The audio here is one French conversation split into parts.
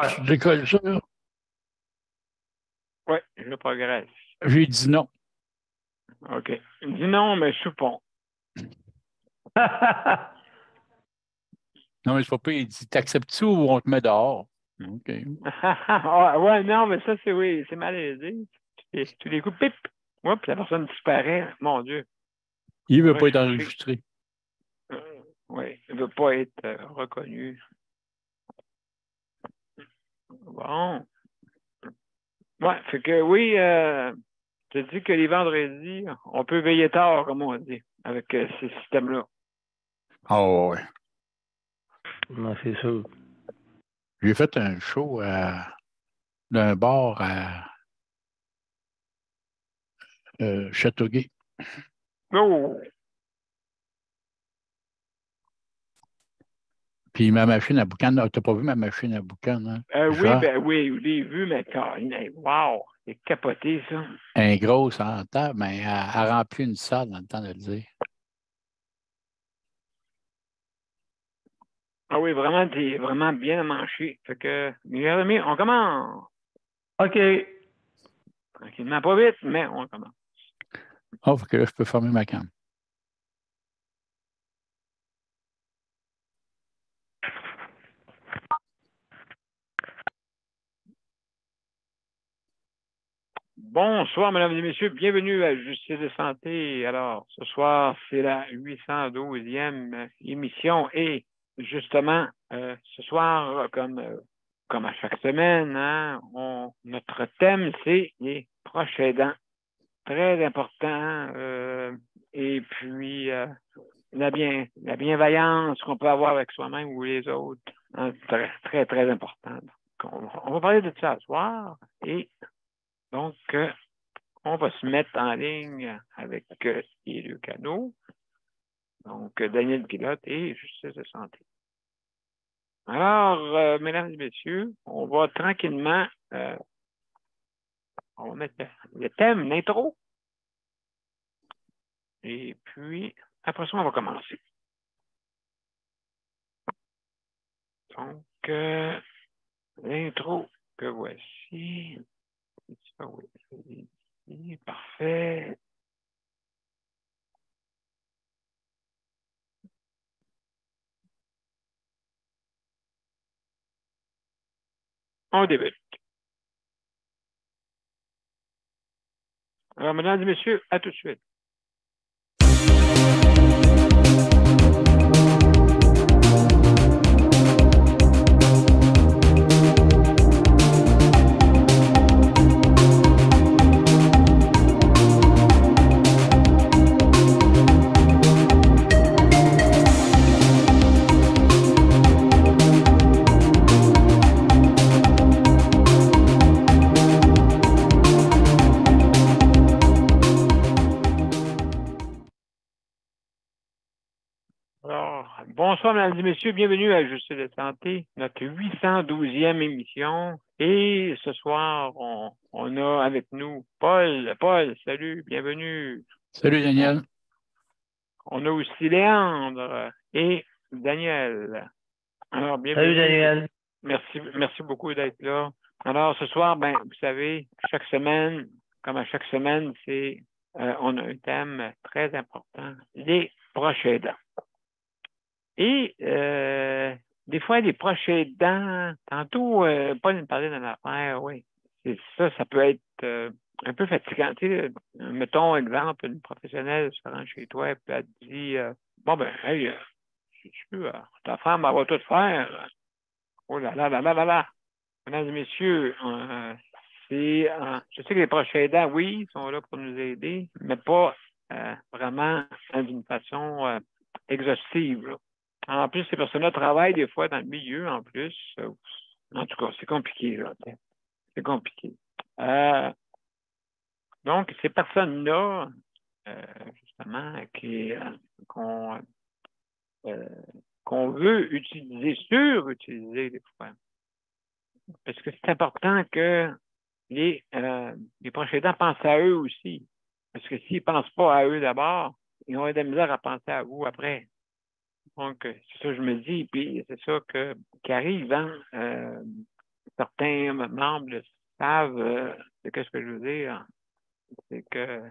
Tu décolles ça? Oui, je progresse. J'ai dit non. OK. Dis non, mais soupons. Non, mais c'est pas pire. Il dit, t'acceptes-tu ou on te met dehors? OK. Ah, ouais, non, mais ça, c'est oui, c'est malaisé. Tu les coupes, pip! Ouais, puis la personne disparaît. Mon Dieu. Il veut pas être Recherché. enregistré. Oui, il ne veut pas être reconnu. Bon. Ouais, fait que oui, je te dis que les vendredis, on peut veiller tard, comme on dit, avec ce système-là. Ah ouais. Non, c'est sûr. J'ai fait un show d'un bar à Châteauguay. Oh! Puis ma machine à boucan, t'as pas vu ma machine à boucan, hein? Oui, Genre, ben oui, je l'ai vu, mais wow! C'est capoté, ça. un gros en table, mais elle remplit une salle dans le temps de le dire. Ah oui, vraiment, t'es vraiment bien manché. Fait que, mes amis, on commence. OK. Tranquillement, pas vite, mais on commence. Oh, fait que là, je peux fermer ma cam. Bonsoir, mesdames et messieurs. Bienvenue à Justice de santé. Alors, ce soir, c'est la 812e émission et justement, ce soir, comme à chaque semaine, hein, notre thème, c'est les proches aidants. Très important. Et puis, la bienveillance qu'on peut avoir avec soi-même ou les autres. Hein, très, très, très important. Donc, on va parler de ça ce soir. Et donc, on va se mettre en ligne avec les deux canaux. Donc, Daniel Pilote et Justice de santé. Alors, mesdames et messieurs, on va tranquillement, on va mettre le thème, l'intro. Et puis, après ça, on va commencer. Donc, l'intro que voici. Oui, parfait. On débute. Alors, mesdames et messieurs, à tout de suite. Alors, bonsoir, mesdames et messieurs, bienvenue à Justice de santé, notre 812e émission. Et ce soir, on a avec nous Paul. Paul, salut, bienvenue. Salut, Daniel. On a aussi Léandre et Daniel. Alors, Salut, bienvenue. Daniel. Merci beaucoup d'être là. Alors, ce soir, ben, vous savez, chaque semaine, comme à chaque semaine, on a un thème très important, les proches aidants. Et des fois, les proches aidants, tantôt, Paul nous parlait d'une affaire, oui. C'est ça, ça peut être un peu fatigant. Tu sais, mettons, exemple, une professionnelle se rend chez toi et puis elle te dit bon, ben, hey, si tu veux, ta femme, elle va tout faire. Oh là là là là là là. Mesdames et messieurs, je sais que les proches aidants, oui, ils sont là pour nous aider, mais pas vraiment d'une façon exhaustive, là. En plus, ces personnes-là travaillent des fois dans le milieu, en plus. En tout cas, c'est compliqué, là. C'est compliqué. Euh, donc, ces personnes-là, justement, qu'on euh, qu'on veut utiliser, surutiliser des fois. Parce que c'est important que les proches aidants pensent à eux aussi. Parce que s'ils ne pensent pas à eux d'abord, ils ont de la misère à penser à vous après. Donc, c'est ça que je me dis, puis c'est ça qui arrive, hein? certains membres savent de ce que je veux dire. C'est que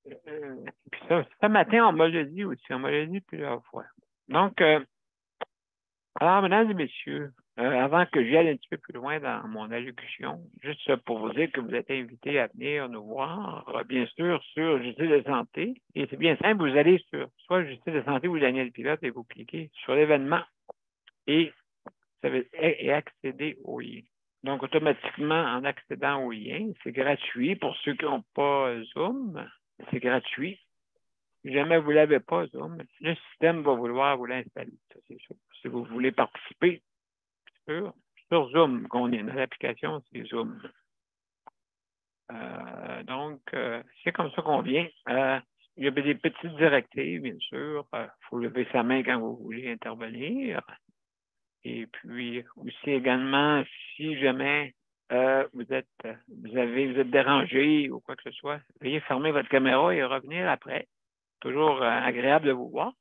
puis ce matin, on me l'a dit aussi, on me l'a dit plusieurs fois. Donc, alors, mesdames et messieurs, avant que j'y aille un petit peu plus loin dans mon allocution, juste pour vous dire que vous êtes invités à venir nous voir, bien sûr, sur Justice de santé. Et c'est bien simple, vous allez sur soit Justice de santé ou Daniel Pilote et vous cliquez sur l'événement et accéder au lien. Donc, automatiquement, en accédant au lien, c'est gratuit pour ceux qui n'ont pas Zoom. C'est gratuit. Si jamais vous ne l'avez pas, Zoom, le système va vouloir vous l'installer. Ça, c'est sûr. Si vous voulez participer sur Zoom, qu'on est dans l'application, c'est Zoom. Donc, c'est comme ça qu'on vient. Il y a des petites directives, bien sûr. Il faut lever sa main quand vous voulez intervenir. Et puis, aussi également, si jamais vous êtes dérangé ou quoi que ce soit, veuillez fermer votre caméra et revenir après. Toujours agréable de vous voir.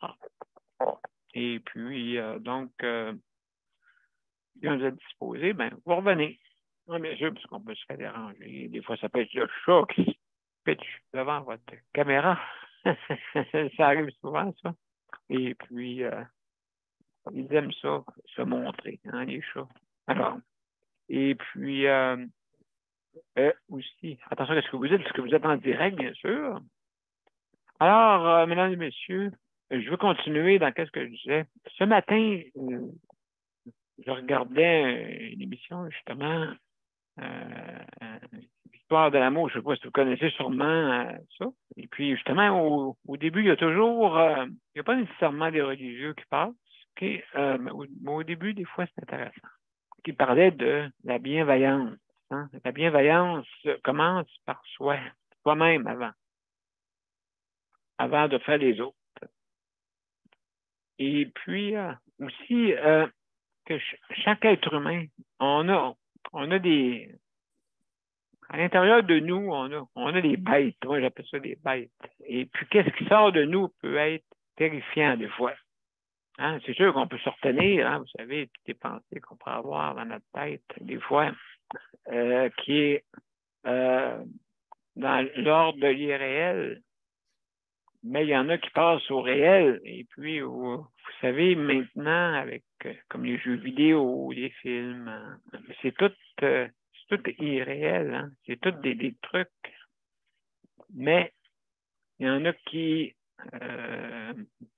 Et puis, donc, si vous êtes disposé, ben, vous revenez. Oui, bien sûr, parce qu'on peut se faire déranger. Des fois, ça peut être le chat qui se pitch devant votre caméra. Ça arrive souvent, ça. Et puis, ils aiment ça, se montrer, hein, les chats. Alors, et puis, aussi, attention à ce que vous dites, parce que vous êtes en direct, bien sûr. Alors, mesdames et messieurs, je veux continuer dans ce que je disais. Ce matin, je regardais une émission, justement, L'histoire de l'amour. Je ne sais pas si vous connaissez sûrement ça. Et puis, justement, au début, il y a toujours, il n'y a pas nécessairement des religieux qui passent, mais au début, des fois, c'est intéressant. Qui parlait de la bienveillance. Hein? La bienveillance commence par soi-même avant de faire les autres. Et puis, aussi, que chaque être humain, on a des... À l'intérieur de nous, on a des bêtes. Moi, j'appelle ça des bêtes. Et puis, qu'est-ce qui sort de nous peut être terrifiant des fois. Hein? C'est sûr qu'on peut se retenir, hein? Vous savez, toutes les pensées qu'on peut avoir dans notre tête, des fois, qui est dans l'ordre de l'irréel. Mais il y en a qui passent au réel. Et puis, vous savez, maintenant, avec comme les jeux vidéo, les films, c'est tout irréel. Hein? C'est tout des trucs. Mais il y en a qui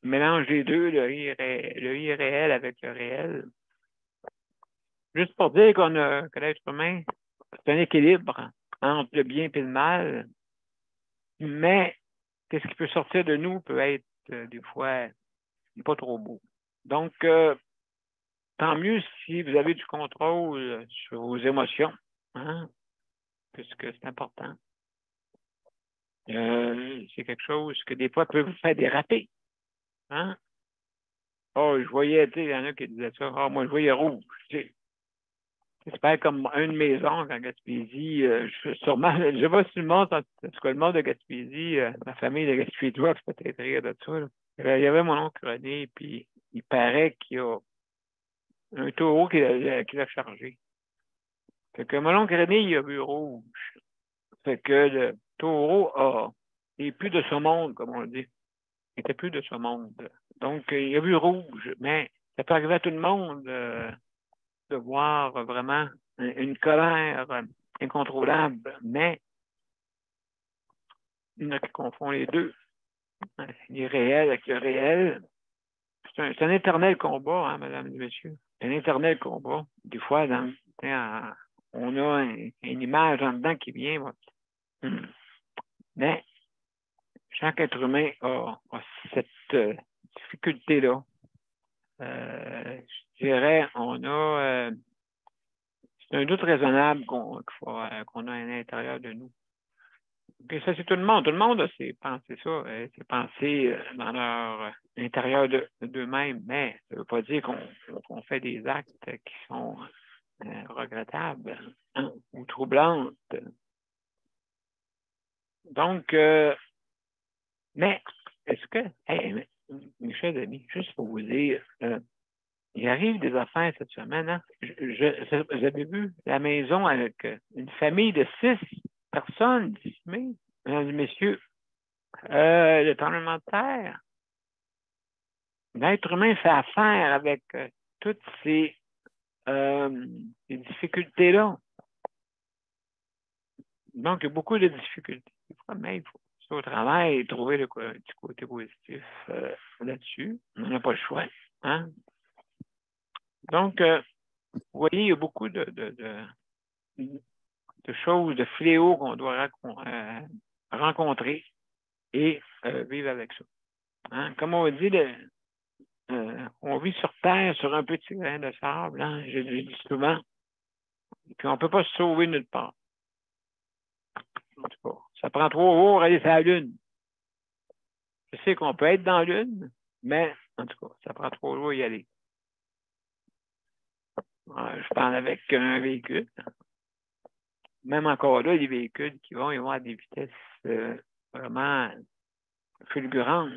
mélangent les deux, le irréel avec le réel. Juste pour dire que l'être humain, c'est un équilibre entre le bien et le mal. Mais qu'est-ce qui peut sortir de nous peut être des fois pas trop beau. Donc, tant mieux si vous avez du contrôle sur vos émotions, hein, puisque c'est important. C'est quelque chose que des fois peut vous faire déraper. Hein? Oh, je voyais, il y en a qui disaient ça. Oh, moi, je voyais rouge. C'est pas comme un de mes oncles en Gaspésie. Sûrement, je vois si le monde, en tout cas, le monde de Gaspésie, ma famille de Gaspésie doit peut-être rire de ça. Là. Il y avait mon oncle René, puis il paraît qu'il y a un taureau qui l'a chargé. Fait que mon oncle René, il a vu rouge. Fait que le taureau n'est plus de ce monde, comme on dit. Il n'était plus de ce monde. Donc, il a vu rouge, mais ça peut arriver à tout le monde de voir vraiment une colère incontrôlable, mais il y en a qui confondent les deux. L'irréel avec le réel. C'est un éternel combat, hein, mesdames et messieurs. C'est un éternel combat. Des fois, on a une image en dedans qui vient. Mais chaque être humain a cette difficulté-là. Je dirais, c'est un doute raisonnable qu'on a à l'intérieur de nous. Et ça, c'est tout le monde. Tout le monde a ses pensées, ses pensées dans leur intérieur d'eux-mêmes, mais ça ne veut pas dire qu'on fait des actes qui sont regrettables, hein, ou troublantes. Donc, mais est-ce que, mes chers amis, juste pour vous dire, il arrive des affaires cette semaine. Hein? Vous avez vu la maison avec une famille de 6 personnes dissimées, mesdames et messieurs. Le tremblement de terre. L'être humain fait affaire avec toutes ces difficultés-là. Donc, il y a beaucoup de difficultés. Mais il faut au travail et trouver le petit côté positif là-dessus. On n'a pas le choix. Hein? Donc, vous voyez, il y a beaucoup de choses, de fléaux qu'on doit rencontrer et vivre avec ça. Hein? Comme on dit, on vit sur Terre sur un petit grain de sable, hein? Je le dis souvent. Et puis, on ne peut pas se sauver nulle part. En tout cas, ça prend 3 jours à aller sur la Lune. Je sais qu'on peut être dans la Lune, mais en tout cas, ça prend 3 jours à y aller. Je parle avec un véhicule. Même encore là, les véhicules ils vont à des vitesses vraiment fulgurantes.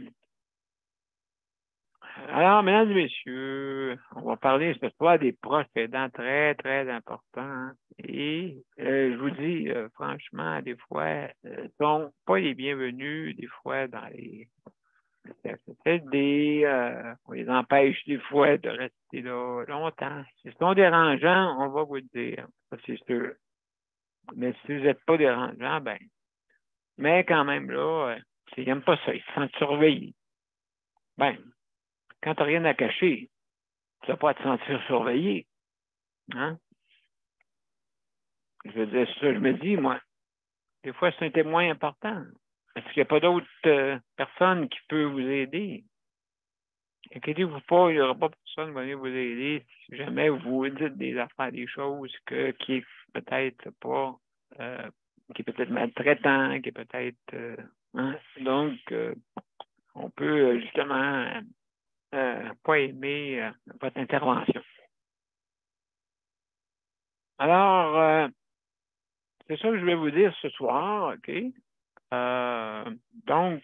Alors, mesdames et messieurs, on va parler ce soir des proches aidants très, très importants. Et je vous dis, franchement, des fois, ils ne sont pas les bienvenus, des fois, dans les CHSLD, on les empêche des fois de rester là longtemps. S'ils sont dérangeants, on va vous le dire, ça c'est sûr. Mais si vous n'êtes pas dérangeant, ben, mais quand même là, ils n'aiment pas ça, ils se sentent surveillés. Ben, quand tu n'as rien à cacher, tu ne vas pas te sentir surveillé. Hein? Je veux dire, ça, je me dis, moi, des fois, c'est un témoin important. Parce qu'il n'y a pas d'autres personnes qui peuvent vous aider. Inquiétez-vous pas, il n'y aura pas personne qui va venir vous aider si jamais vous dites des affaires, des choses qui est peut-être pas, qui est peut-être maltraitant, qui est peut-être. Hein? Donc, on peut justement pas aimer votre intervention. Alors, c'est ça que je vais vous dire ce soir, OK? Donc,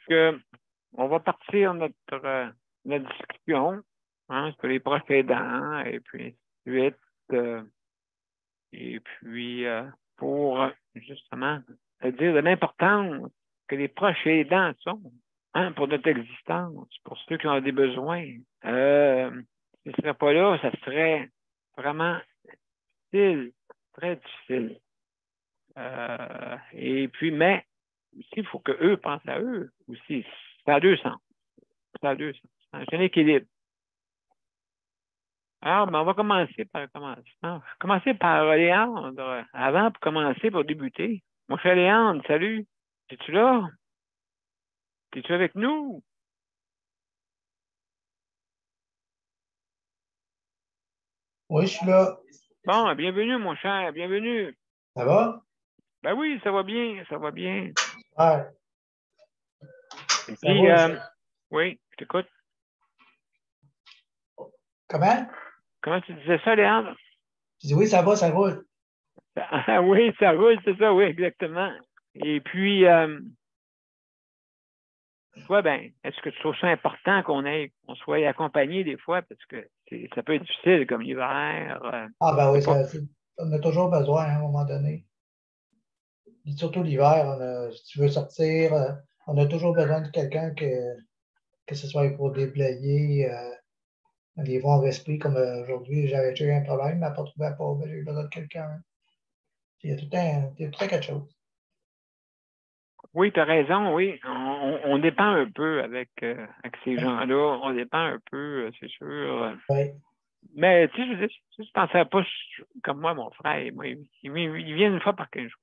on va partir notre discussion sur les proches aidants et puis ensuite, et puis pour justement dire de l'importance que les proches aidants sont pour notre existence, pour ceux qui ont des besoins. S'ils ne seraient pas là, ça serait vraiment difficile, très difficile. Et puis, mais aussi, il faut qu'eux pensent à eux aussi. C'est à 200. C'est à 200. C'est un équilibre. Alors, ben, on va commencer par Léandre. Avant, pour commencer, pour débuter. Mon cher Léandre, salut. Es-tu là? Es-tu avec nous? Oui, je suis là. Bon, bienvenue, mon cher, bienvenue. Ça va? Ben oui, ça va bien, ça va bien. Ouais. Et Ça puis, va, oui, je t'écoute. Comment? Comment tu disais ça, Léandre? Je dis oui, ça va, ça roule. Ah oui, ça roule, c'est ça, oui, exactement. Et puis, toi, ben, est-ce que tu trouves ça important qu'on soit accompagné des fois, parce que ça peut être difficile comme l'hiver. Ah, ben oui, pas... on a toujours besoin hein, à un moment donné. Et surtout l'hiver, si tu veux sortir, on a toujours besoin de quelqu'un que ce soit pour déblayer, les voies en respect, comme aujourd'hui, j'avais eu un problème, mais pas trouvé à part, ben, j'ai eu besoin de quelqu'un. Hein. Il y a tout le temps quelque chose. Oui, tu as raison, oui. On dépend un peu avec ces gens-là. On dépend un peu, c'est sûr. Oui. Mais tu sais, je veux dire, si tu pensais pas comme moi, mon frère, moi, il vient une fois par 15 jours.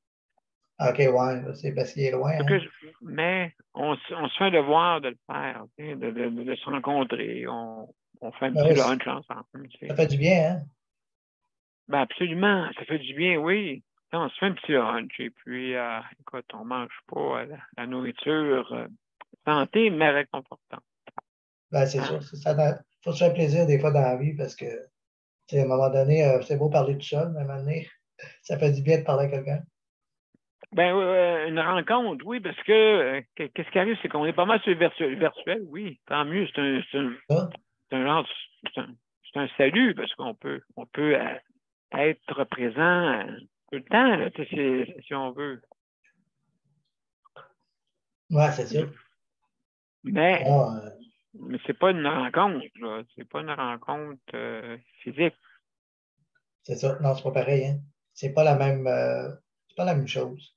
OK, ouais, c'est parce qu'il est loin. Hein. Mais on se fait un devoir de le faire, de se rencontrer. On fait un petit lunch ensemble. Ça fait du bien, hein? Ben absolument, ça fait du bien, oui. On se fait un petit lunch et puis, écoute, on ne mange pas la nourriture santé, mais réconfortante. Ben, c'est sûr. Il faut se faire plaisir des fois dans la vie parce que, à un moment donné, c'est beau parler tout seul, mais à un moment donné, ça fait du bien de parler à quelqu'un. Ben, une rencontre, oui, parce que qu'est-ce qui arrive, c'est qu'on est pas mal sur le virtuel, oui, tant mieux, c'est un un salut parce qu'on peut être présent tout le temps, là, si on veut. Ouais, c'est ça. Mais Ah, mais c'est pas une rencontre, là. C'est pas une rencontre physique. c'est ça. Non, c'est pas pareil, hein. C'est pas la même chose.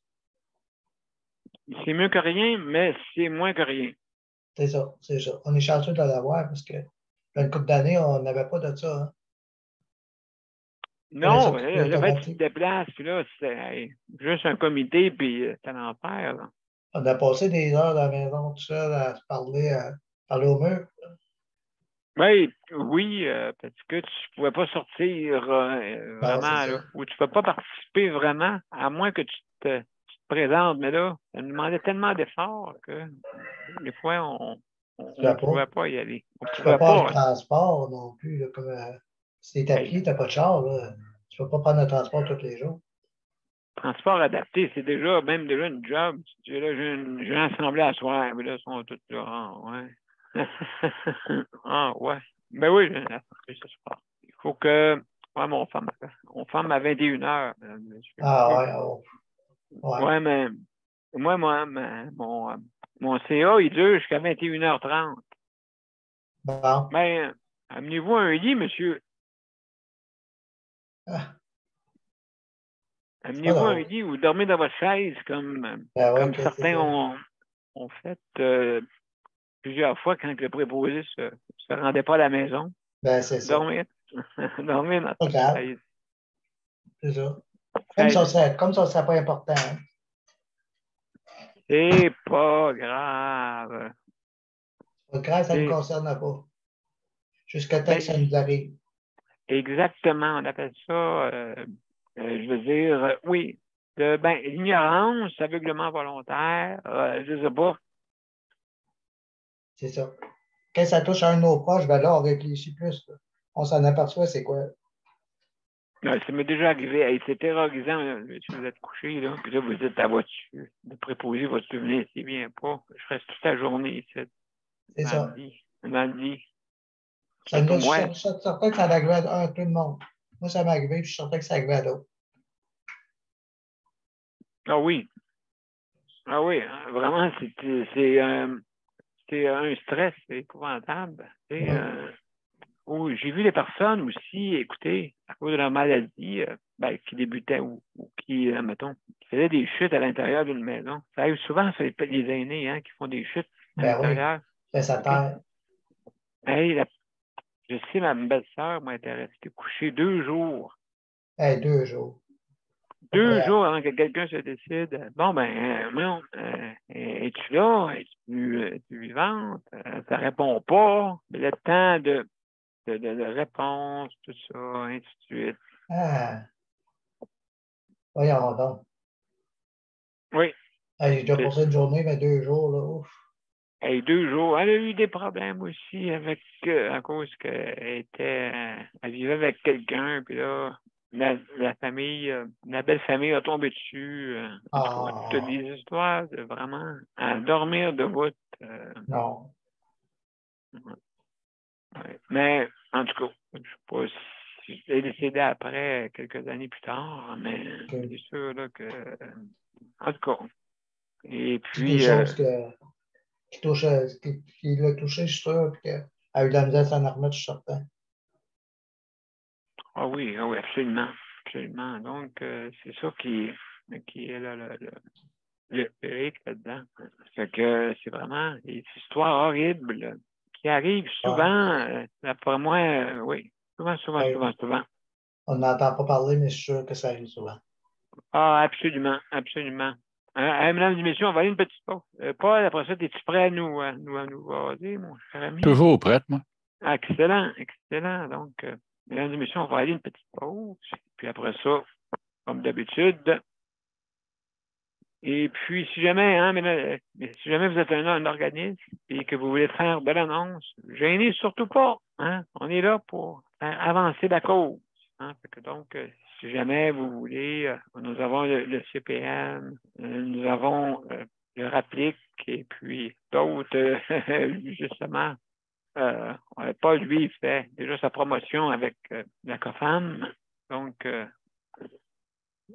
C'est mieux que rien, mais c'est moins que rien. C'est ça, c'est ça. On est chanceux de l'avoir parce que dans une couple d'années, on n'avait pas de ça, hein. Il fallait Non, s'occuper le fait que tu te automatiquement. déplaces, puis là, c'est juste un comité, puis c'est l'enfer, là. On a passé des heures dans la maison tout seul à se parler au mur. Oui, parce que tu ne pouvais pas sortir Non, c'est vraiment, là, ça. ou tu ne peux pas participer vraiment, à moins que tu te présentes. Mais là, ça nous demandait tellement d'efforts que des fois, on Tu ne ne peux pouvait pas. pas y aller. On ne Tu peux pouvait pas avoir pas. le transport non plus, là, comme si t'es à Hey, pied, tu n'as pas de char, là. Tu peux pas prendre le transport tous les jours. transport adapté, c'est déjà, même déjà une job. Tu dis, là, j'ai une assemblée à soir, mais là, ils sont tous là. Ah, ouais. Ah, ouais. Ben oui, j'ai une assemblée ce soir. Il faut que. Ouais, on ferme à 21h, mesdames et messieurs. Ah ouais, oh, ouais. Ouais, mais moi, mon CA, il dure jusqu'à 21h30. Bon. Ben, amenez-vous un lit, monsieur. Ah, c'est pas Amenez-vous un drôle. lit ou dormez dans votre chaise Ben ouais, comme ok, c'est certains ça. ont fait plusieurs fois quand le préposé se rendait pas à la maison. Ben c'est ça. Dormir. Dormir dans Pas sa grave. chaise. C'est ça. Hey, Comme ça, c'est pas important, hein. c'est pas grave. Pas grave, ça ne nous C'est, concerne pas. Jusqu'à temps que ben, ça nous arrive. exactement, on appelle ça, je veux dire, oui, l'ignorance, aveuglement volontaire, je sais pas. C'est ça. Quand ça touche à un de nos proches, ben là, on réfléchit plus, là. On s'en aperçoit, c'est quoi? Ça m'est déjà arrivé. Hey, c'est terrorisant, là, si vous êtes couché, là, puis là, vous êtes à votre le préposé va se souvenir s'il vient pas. Je reste toute la journée ici, C'est ça. dans le lit. Ça Surtout nous, moi. je suis certain que ça arrivé à tout le monde. Moi, ça m'est arrivé, puis je suis certain que ça arrivé à d'autres. Ah oui. Ah oui, hein, vraiment, c'est un stress épouvantable. Ouais. J'ai vu des personnes aussi, écoutez, à cause de leur maladie, qui débutaient ou qui, mettons, qui faisaient des chutes à l'intérieur d'une maison. Ça arrive souvent sur les aînés hein, qui font des chutes à Ben oui, l'intérieur. c'est sa OK? terre. Hey, je sais, ma belle-sœur, moi, était restée couchée 2 jours. Hey, 2 jours. Deux Incroyable. jours avant que quelqu'un se décide. Bon, voyons, es-tu là? Es-tu vivante? Ça répond pas. Le temps de réponse, tout ça, ainsi de suite. Ah, voyons donc. Oui, Hey, j'ai déjà c'est passé une journée, mais 2 jours, là, ouf. hey, 2 jours. Elle a eu des problèmes aussi à cause elle vivait avec quelqu'un, puis là, la famille, la belle famille a tombé dessus. En tout cas, toutes Ah, des histoires de vraiment à dormir debout. non. Ouais. Mais, en tout cas, je ne sais pas si elle est décédée après, quelques années plus tard, mais OK. c'est sûr là, que, en tout cas, et C'est des puis, choses qui l'a touché, je suis sûr, puis qu'elle a eu de la misère à s'en remettre, je suis certain. ah oui, absolument, absolument. Donc, c'est ça qui est là, le hic là-dedans. C'est que c'est vraiment des histoires horribles qui arrivent Ouais. souvent, d'après moi, oui, Hey, souvent. on n'entend pas parler, mais je suis sûr que ça arrive souvent. Ah, absolument, absolument. Mesdames et messieurs, on va aller une petite pause. Paul, après ça, es-tu prêt à nous jaser, mon cher ami? Toujours prête, moi. Ah, excellent, excellent. Donc, mesdames et messieurs, on va aller une petite pause. Puis après ça, comme d'habitude. Et puis, si jamais, si jamais vous êtes un organisme et que vous voulez faire de l'annonce, gênez surtout pas. Hein? On est là pour faire avancer la cause. Hein? Fait que donc, si jamais vous voulez, nous avons le CPM, nous avons le RAPLIC et puis d'autres, justement, Paul, lui, il fait déjà sa promotion avec la COFAM. Donc,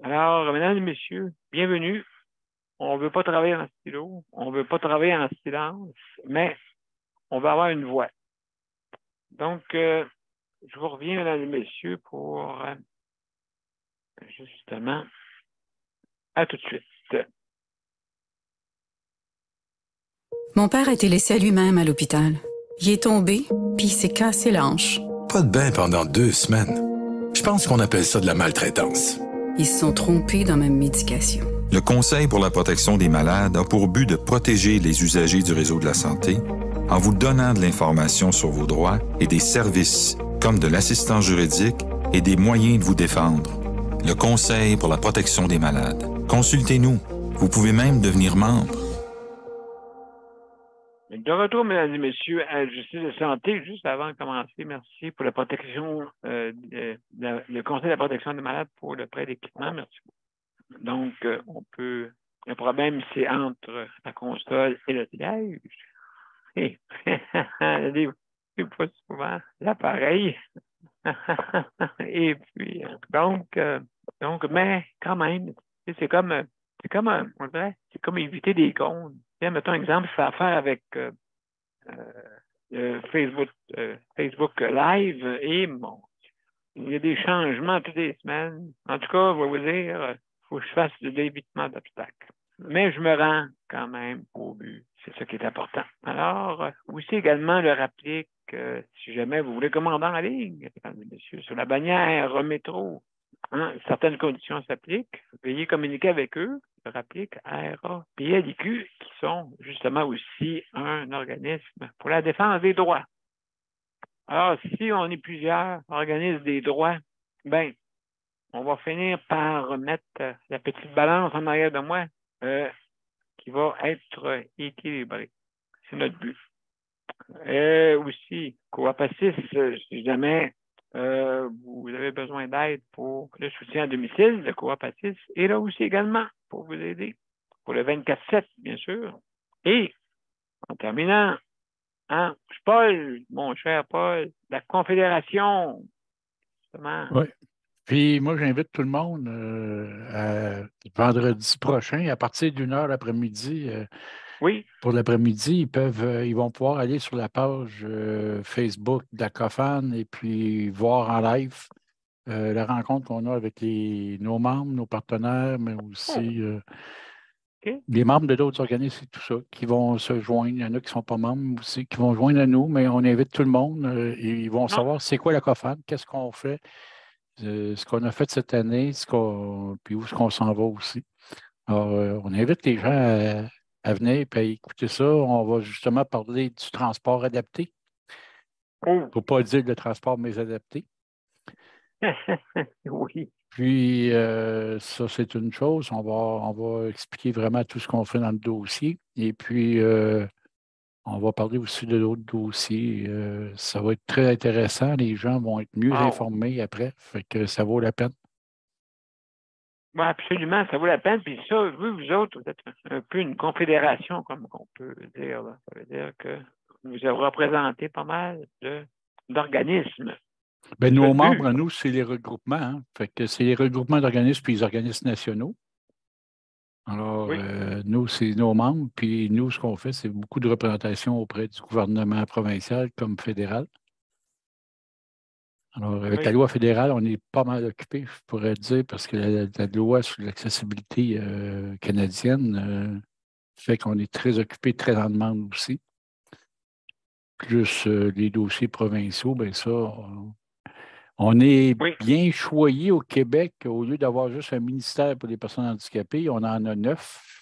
alors, mesdames et messieurs, bienvenue. On ne veut pas travailler en stylo, on ne veut pas travailler en silence, mais on va avoir une voix. Donc, je vous reviens, mesdames et messieurs, pour justement, à tout de suite. Mon père a été laissé à lui-même à l'hôpital. Il est tombé, puis il s'est cassé la hanche. Pas de bain pendant 2 semaines. Je pense qu'on appelle ça de la maltraitance. Ils se sont trompés dans ma médication. Le Conseil pour la protection des malades a pour but de protéger les usagers du réseau de la santé en vous donnant de l'information sur vos droits et des services comme de l'assistance juridique et des moyens de vous défendre. Le Conseil pour la protection des malades. Consultez-nous. Vous pouvez même devenir membre. De retour, mesdames et messieurs, à Justice de santé, juste avant de commencer, merci pour la protection, le Conseil de la protection des malades pour le prêt d'équipement. Merci beaucoup. Donc, le problème, c'est entre la console et le siège. Et c'est pas souvent l'appareil. Et puis, donc, mais quand même, c'est comme on dirait, c'est comme éviter des comptes. Mettons un exemple, je fais affaire avec Facebook Live et bon, il y a des changements toutes les semaines. En tout cas, je vais vous dire, il faut que je fasse de l'évitement d'obstacles. Mais je me rends quand même au but. C'est ça qui est important. Alors, aussi également le rappeler que si jamais vous voulez commander en ligne, mesdames et messieurs, sur la bannière Métro, certaines conditions s'appliquent. Veuillez communiquer avec eux. Je rappelle ARA et LIQ, qui sont justement aussi un organisme pour la défense des droits. Alors, si on est plusieurs organismes des droits, ben, on va finir par mettre la petite balance en arrière de moi qui va être équilibrée. C'est notre but. Aussi, Coapacis, si jamais vous avez besoin d'aide pour le soutien à domicile, le Coapacis est là aussi également pour vous aider, pour le 24/7, bien sûr. Et, en terminant, Paul, mon cher Paul, la Confédération, justement. Oui. Puis moi, j'invite tout le monde vendredi prochain, à partir d'1h l'après-midi. Oui. Pour l'après-midi, ils vont pouvoir aller sur la page Facebook de la COFAN et puis voir en live la rencontre qu'on a avec nos membres, nos partenaires, mais aussi les membres de d'autres organismes et tout ça, qui vont se joindre. Il y en a qui ne sont pas membres aussi, qui vont joindre à nous, mais on invite tout le monde et ils vont savoir c'est quoi la COFAN, qu'est-ce qu'on fait, ce qu'on a fait cette année, puis où est-ce qu'on s'en va aussi. Alors, on invite les gens à venir et à écouter ça. On va justement parler du transport adapté. Il ne faut pas dire le transport mais adapté. Oui. Puis, ça, c'est une chose. On va expliquer vraiment tout ce qu'on fait dans le dossier. Et puis, on va parler aussi de d'autres dossiers. Ça va être très intéressant. Les gens vont être mieux informés après. Fait que ça vaut la peine. Oui, absolument, ça vaut la peine. Puis ça, vous autres, vous êtes un peu une confédération, comme on peut dire. Là. Ça veut dire que vous avez représenté pas mal d'organismes. Ben, nos membres, nous, c'est les regroupements. Hein? Fait que c'est les regroupements d'organismes puis les organismes nationaux. Alors, oui. Nous, c'est nos membres. Puis nous, ce qu'on fait, c'est beaucoup de représentation auprès du gouvernement provincial comme fédéral. Alors, avec la loi fédérale, on est pas mal occupé, je pourrais dire, parce que la loi sur l'accessibilité canadienne fait qu'on est très occupé, très en demande aussi. Plus les dossiers provinciaux, bien ça, on est bien choyé au Québec. Au lieu d'avoir juste un ministère pour les personnes handicapées, on en a 9.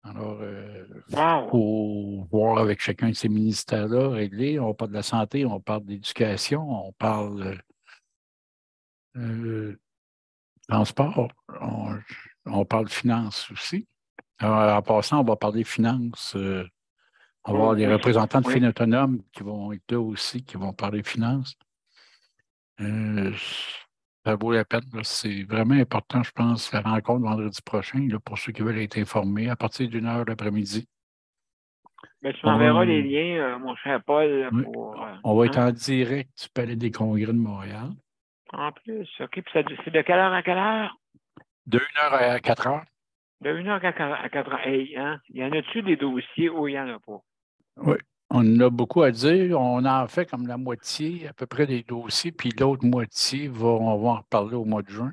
Alors, il faut voir avec chacun de ces ministères-là régler. On parle de la santé, on parle d'éducation, on parle transport, on parle de finances aussi. Alors, en passant, on va parler finances. On va avoir les représentants de Fin Autonome qui vont être là aussi, qui vont parler finances. Ça vaut la peine. C'est vraiment important, je pense, la rencontre vendredi prochain, là, pour ceux qui veulent être informés, à partir d'1h l'après-midi. Ben, tu m'enverras les liens, mon cher Paul, Oui. pour. On va être en direct du Palais des Congrès de Montréal. En plus, OK. Puis c'est de quelle heure à quelle heure? De 1h à 4h. De 1h à 4h. Hey, hein? Y en a-tu des dossiers où il n'y en a pas? Oui. On a beaucoup à dire. On en fait comme la moitié, à peu près, des dossiers, puis l'autre moitié, on va en reparler au mois de juin.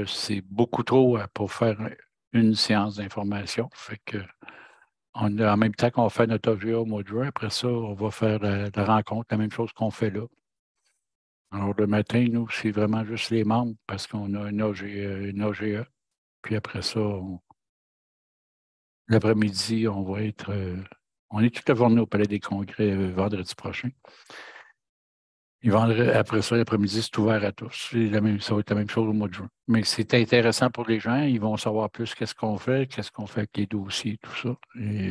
C'est beaucoup trop pour faire une séance d'information. Fait que en même temps qu'on fait notre OGA au mois de juin, après ça, on va faire la rencontre, la même chose qu'on fait là. Alors, le matin, nous, c'est vraiment juste les membres parce qu'on a une OGA. Puis après ça, l'après-midi, on va être. On est toute la journée au Palais des Congrès vendredi prochain. Et après ça, l'après-midi, c'est ouvert à tous. Ça va être la même chose au mois de juin. Mais c'est intéressant pour les gens. Ils vont savoir plus qu'est-ce qu'on fait avec les dossiers, tout ça. Et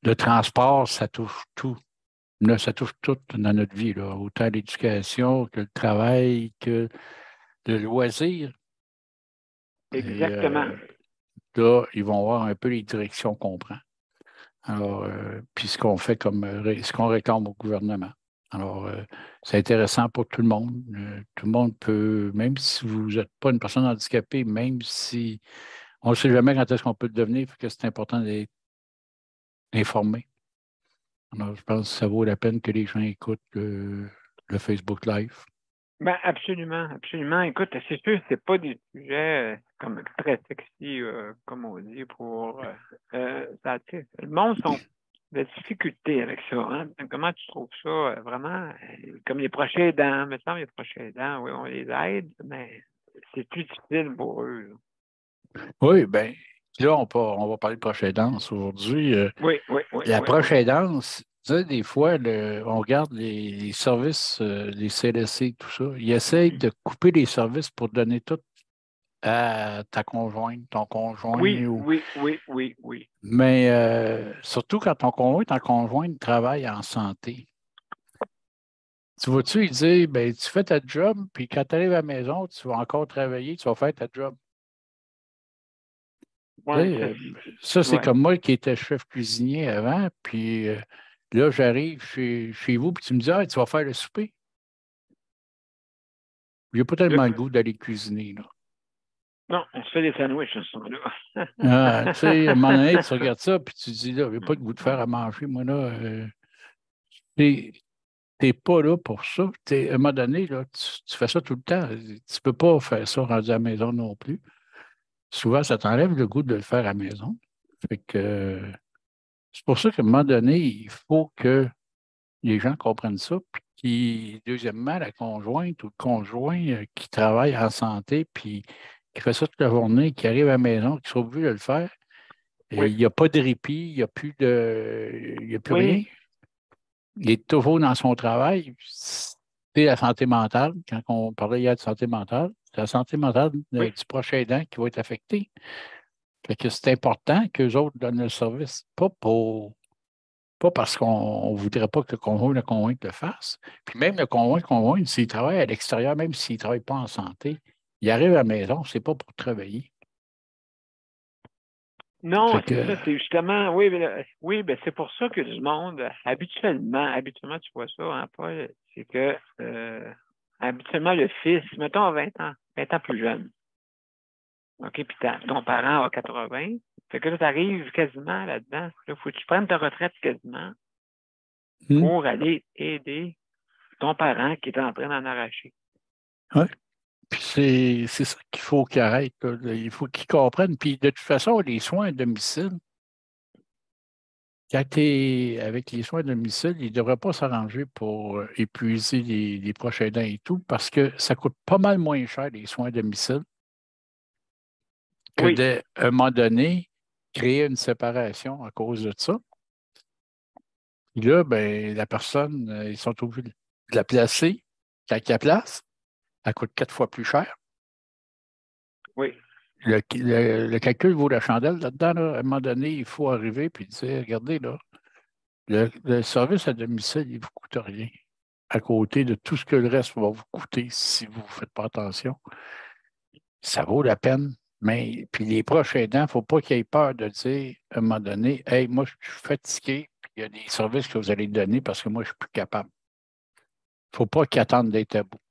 le transport, ça touche tout. Là, ça touche tout dans notre vie, là. Autant l'éducation que le travail, que le loisir. Exactement. Et, là, ils vont voir un peu les directions qu'on prend. Alors, puis ce qu'on fait ce qu'on réclame au gouvernement. Alors, c'est intéressant pour tout le monde. Tout le monde peut, même si vous n'êtes pas une personne handicapée, même si on ne sait jamais quand est-ce qu'on peut le devenir, fait que c'est important d'être informé. Alors, je pense que ça vaut la peine que les gens écoutent le Facebook Live. Ben, absolument, absolument. Écoute, c'est sûr, c'est pas des sujets comme très sexy, comme on dit, pour ça, tu sais, le monde sont de difficultés avec ça. Hein? Comment tu trouves ça vraiment? Comme les proches aidants, me semble, les proches aidants, oui, on les aide, mais c'est plus difficile pour eux. Là. Oui, bien, là, on va parler de proche aidance aujourd'hui. Oui. La proche aidance, tu sais, des fois, on regarde les services, les CLSC, tout ça. Ils essayent de couper les services pour donner tout à ta conjointe, ton conjoint. Oui. Mais surtout quand ton conjoint, ta conjointe travaille en santé. Tu vas-tu lui dire, ben, tu fais ta job, puis quand tu arrives à la maison, tu vas encore travailler, tu vas faire ta job. Ouais, ça, c'est comme moi qui étais chef cuisinier avant, puis là, j'arrive chez vous, puis tu me dis, ah, tu vas faire le souper. J'ai pas tellement le goût d'aller cuisiner, là. Non, on se fait des sandwichs à ce moment-là. Tu sais, à un moment donné, tu regardes ça, puis tu te dis, là, j'ai pas le goût de faire à manger, moi, là. T'es pas là pour ça. À un moment donné, là, tu fais ça tout le temps. Tu peux pas faire ça rendu à la maison non plus. Souvent, ça t'enlève le goût de le faire à la maison. Fait que c'est pour ça qu'à un moment donné, il faut que les gens comprennent ça. Puis, deuxièmement, la conjointe ou le conjoint qui travaille en santé, puis qui fait ça toute la journée, qui arrive à la maison, qui sera obligé de le faire, il n'y a pas de répit, il n'y a plus rien. Il est toujours dans son travail. C'est la santé mentale. Quand on parlait hier de santé mentale, c'est la santé mentale du prochain aidant qui va être affectée. Fait que c'est important qu'eux autres donnent le service, pas parce qu'on ne voudrait pas que le conjoint le fasse. Puis même le conjoint, s'il travaille à l'extérieur, même s'il ne travaille pas en santé, il arrive à la maison, c'est pas pour travailler. Non, c'est ça, c'est justement, ben c'est pour ça que du monde, habituellement, tu vois ça, hein, Paul, c'est que habituellement, le fils, mettons à 20 ans plus jeune, OK, puis ton parent a 80, fait que là, tu arrives quasiment là-dedans, il faut que tu prennes ta retraite quasiment pour aller aider ton parent qui est en train d'en arracher. Oui. Puis c'est ça qu'il faut qu'il arrête. Là. Il faut qu'il comprenne. Puis de toute façon, les soins à domicile, quand tu es avec les soins à domicile, il ne devrait pas s'arranger pour épuiser les proches aidants et tout, parce que ça coûte pas mal moins cher, les soins à domicile, que d'à un moment donné, créer une séparation à cause de ça. Puis là, ben, la personne, ils sont obligés de la placer. Quand il la place, elle coûte 4 fois plus cher. Oui. Le calcul vaut la chandelle là-dedans. Là. À un moment donné, il faut arriver et dire, regardez, là, le service à domicile, il ne vous coûte rien. À côté de tout ce que le reste va vous coûter si vous ne faites pas attention. Ça vaut la peine Mais puis les proches aidants, il ne faut pas qu'ils aient peur de dire à un moment donné, hey, moi, je suis fatigué, puis il y a des services que vous allez donner parce que moi, je ne suis plus capable. Il ne faut pas qu'ils attendent d'être à bout.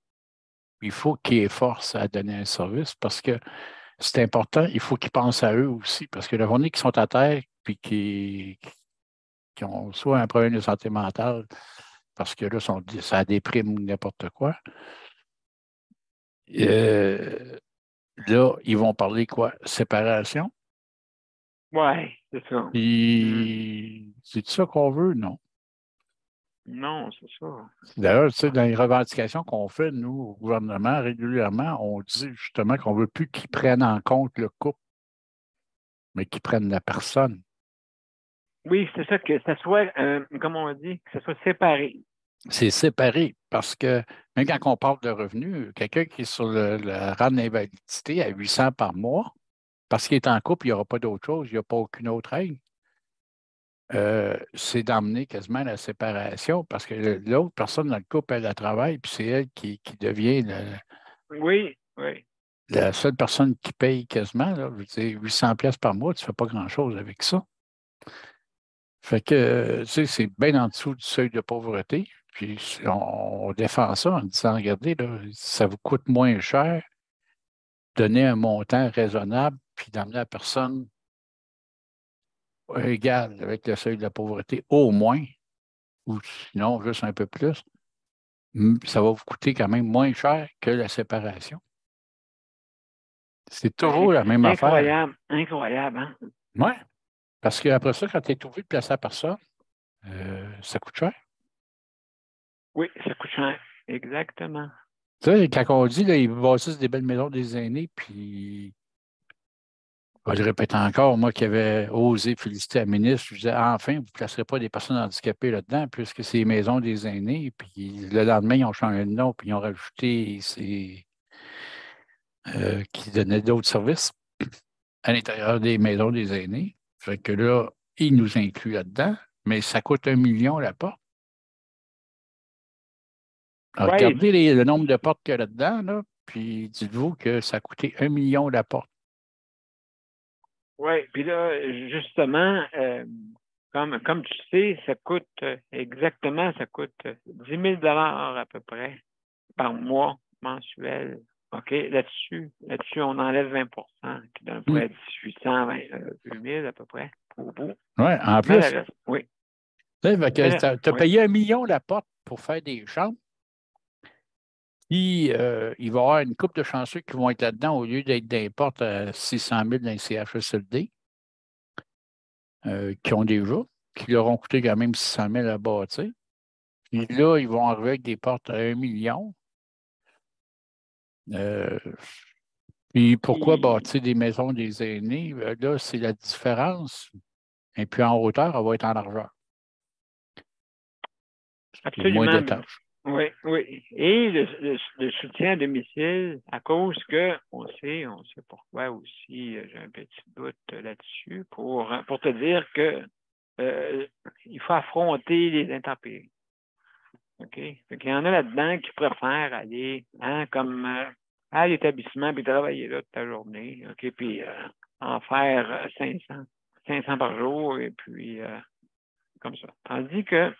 Il faut qu'ils aient force à donner un service parce que c'est important, il faut qu'ils pensent à eux aussi, parce que la journée qu'ils sont à terre, puis qui ont soit un problème de santé mentale, parce que là, ça déprime ou n'importe quoi, là, ils vont parler quoi? Séparation? Oui, c'est ça. Puis, c'est ça qu'on veut? Non. Non, c'est ça. D'ailleurs, tu sais, dans les revendications qu'on fait, nous, au gouvernement, régulièrement, on dit justement qu'on ne veut plus qu'ils prennent en compte le couple, mais qu'ils prennent la personne. Oui, c'est ça, que ça soit, comme on dit, que ça soit séparé. C'est séparé parce que même quand on parle de revenus, quelqu'un qui est sur le rang d'invalidité à 800 par mois, parce qu'il est en couple, il n'y aura pas d'autre chose, il n'y a pas aucune autre règle. C'est d'emmener quasiment la séparation parce que l'autre personne dans le couple, elle travaille, puis c'est elle qui devient Oui, oui. la seule personne qui paye quasiment. Là, je veux dire, 800 pièces par mois, tu ne fais pas grand-chose avec ça. Fait que, tu sais, c'est bien en dessous du seuil de pauvreté. Puis on défend ça en disant, regardez, là, ça vous coûte moins cher, donner un montant raisonnable, puis d'amener la personne égale avec le seuil de la pauvreté, au moins, ou sinon juste un peu plus. Ça va vous coûter quand même moins cher que la séparation. C'est toujours la même affaire. Incroyable, incroyable, hein? Oui, parce qu'après ça, quand tu es obligé de placer la personne, ça coûte cher. Oui, ça coûte cher. Exactement. Tu sais, quand on dit, là, ils bâtissent des belles maisons des aînés, puis je le répète encore, moi qui avais osé féliciter la ministre, je disais, enfin, vous ne placerez pas des personnes handicapées là-dedans, puisque c'est les maisons des aînés, puis le lendemain, ils ont changé de nom, puis ils ont rajouté qui donnaient d'autres services à l'intérieur des maisons des aînés. Fait que là, ils nous incluent là-dedans, mais ça coûte 1 million la porte. Alors, Ouais. regardez le nombre de portes qu'il y a là-dedans, là, puis dites-vous que ça a coûté 1 million la porte. Oui, puis là, justement, comme tu sais, ça coûte ça coûte 10 000 à peu près par mois mensuel. OK, là-dessus, on enlève 20 qui donne à peu près 1822 000 à peu près au bout. Oui, en plus. Oui. Tu as payé 1 million la porte pour faire des chambres. Puis, il va y avoir une couple de chanceux qui vont être là-dedans au lieu d'être dans les portes à 600 000 dans les CHSLD, qui ont déjà, qui leur ont coûté quand même 600 000 à bâtir. Puis là, ils vont arriver avec des portes à 1 million. Puis pourquoi bâtir des maisons des aînés? Là, c'est la différence. Et puis en hauteur, elle va être en largeur. Absolument. Moins d'étages. Oui, oui. Et le soutien à domicile, à cause que on sait pourquoi aussi, j'ai un petit doute là-dessus, pour te dire que il faut affronter les intempéries. OK? Fait qu'il y en a là-dedans qui préfèrent aller comme à l'établissement puis travailler là toute la journée. OK? Puis en faire 500 par jour et puis comme ça. Tandis que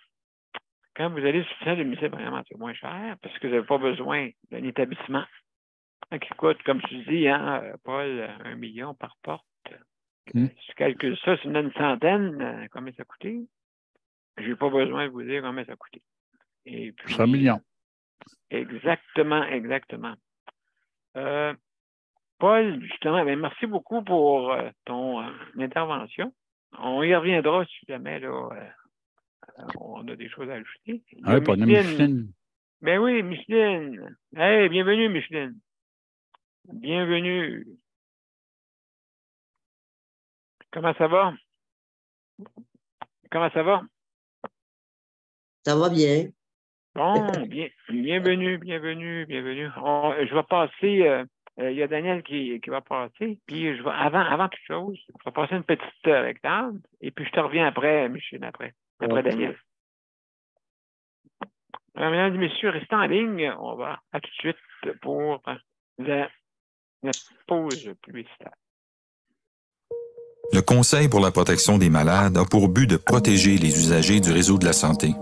quand vous allez sur le soutien à domicile, vraiment, c'est moins cher parce que vous n'avez pas besoin d'un établissement qui coûte, comme tu dis, Paul, 1 million par porte. Si tu calcules ça, c'est une centaine, combien ça a coûté? Je n'ai pas besoin de vous dire combien ça a coûté. Et puis, 100 millions. Exactement. Paul, justement, merci beaucoup pour ton intervention. On y reviendra si jamais là, on a des choses à ajouter. Oui, pour Micheline. Ben oui, Micheline. Hey, bienvenue, Micheline. Bienvenue. Comment ça va? Ça va bien. Bon, bienvenue. Je vais passer, il y a Daniel qui va passer, puis avant toute chose, je vais passer une petite rectable, et puis je te reviens après, Micheline, après Daniel. Alors, mesdames et messieurs, restez en ligne, on va à tout de suite pour Une pause publicitaire. Le Conseil pour la protection des malades a pour but de protéger les usagers du réseau de la santé.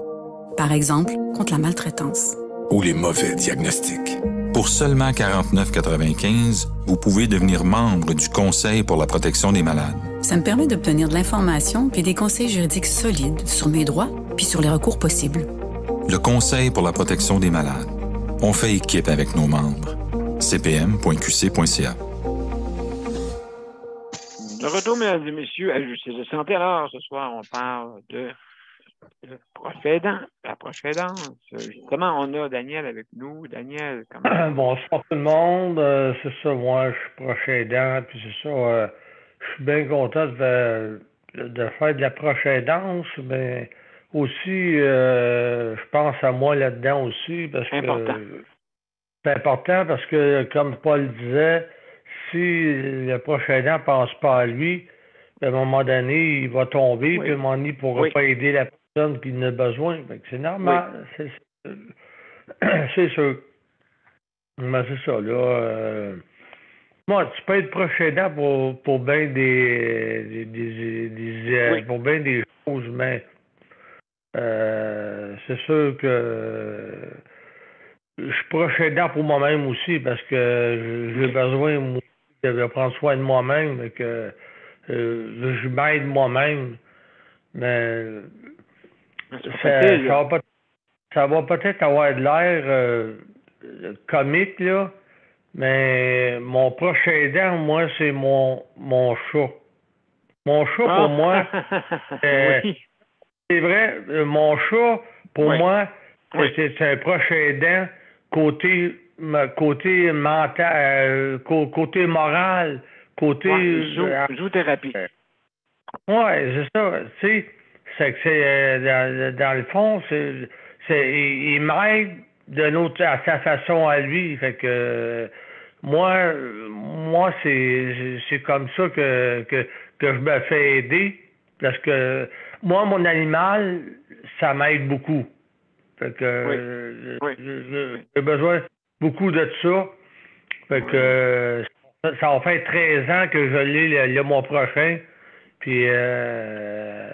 Par exemple, contre la maltraitance. Ou les mauvais diagnostics. Pour seulement 49,95 $, vous pouvez devenir membre du Conseil pour la protection des malades. Ça me permet d'obtenir de l'information puis des conseils juridiques solides sur mes droits puis sur les recours possibles. Le Conseil pour la protection des malades. On fait équipe avec nos membres. cpm.qc.ca. De retour, mesdames et messieurs, à Justice de santé. Alors, ce soir, on parle de proche aidant, la proche aidance. Justement, on a Daniel avec nous. Daniel, comment... Bonsoir tout le monde. C'est ça, moi, je suis proche aidant, puis c'est ça, je suis bien content de faire de la proche aidance, mais aussi, je pense à moi là-dedans aussi, parce que c'est important parce que, comme Paul disait, si le proche aidant ne pense pas à lui, à un moment donné, il va tomber, puis à un moment donné, il ne pourra pas aider la personne qui en a besoin. C'est normal. C'est sûr. Mais c'est ça, là. Moi, tu peux être proche aidant pour bien pour bien des choses, mais c'est sûr que je suis proche aidant pour moi-même aussi parce que j'ai besoin moi, de prendre soin de moi-même et que je m'aide moi-même. Mais ça va peut-être avoir de l'air comique, là, mais mon proche aidant, moi, c'est mon chat. Mon chat, pour moi, c'est vrai, mon chat, pour moi, c'est un proche aidant côté mental, côté moral, côté... Zoothérapie. Oui, c'est ça. Tu sais, c'est que c'est dans le fond, il m'aide à sa façon à lui. Fait que moi c'est comme ça que je me fais aider. Parce que moi, mon animal, ça m'aide beaucoup. Fait que j'ai besoin beaucoup de ça. Fait que ça va faire 13 ans que je l'ai le mois prochain. Puis je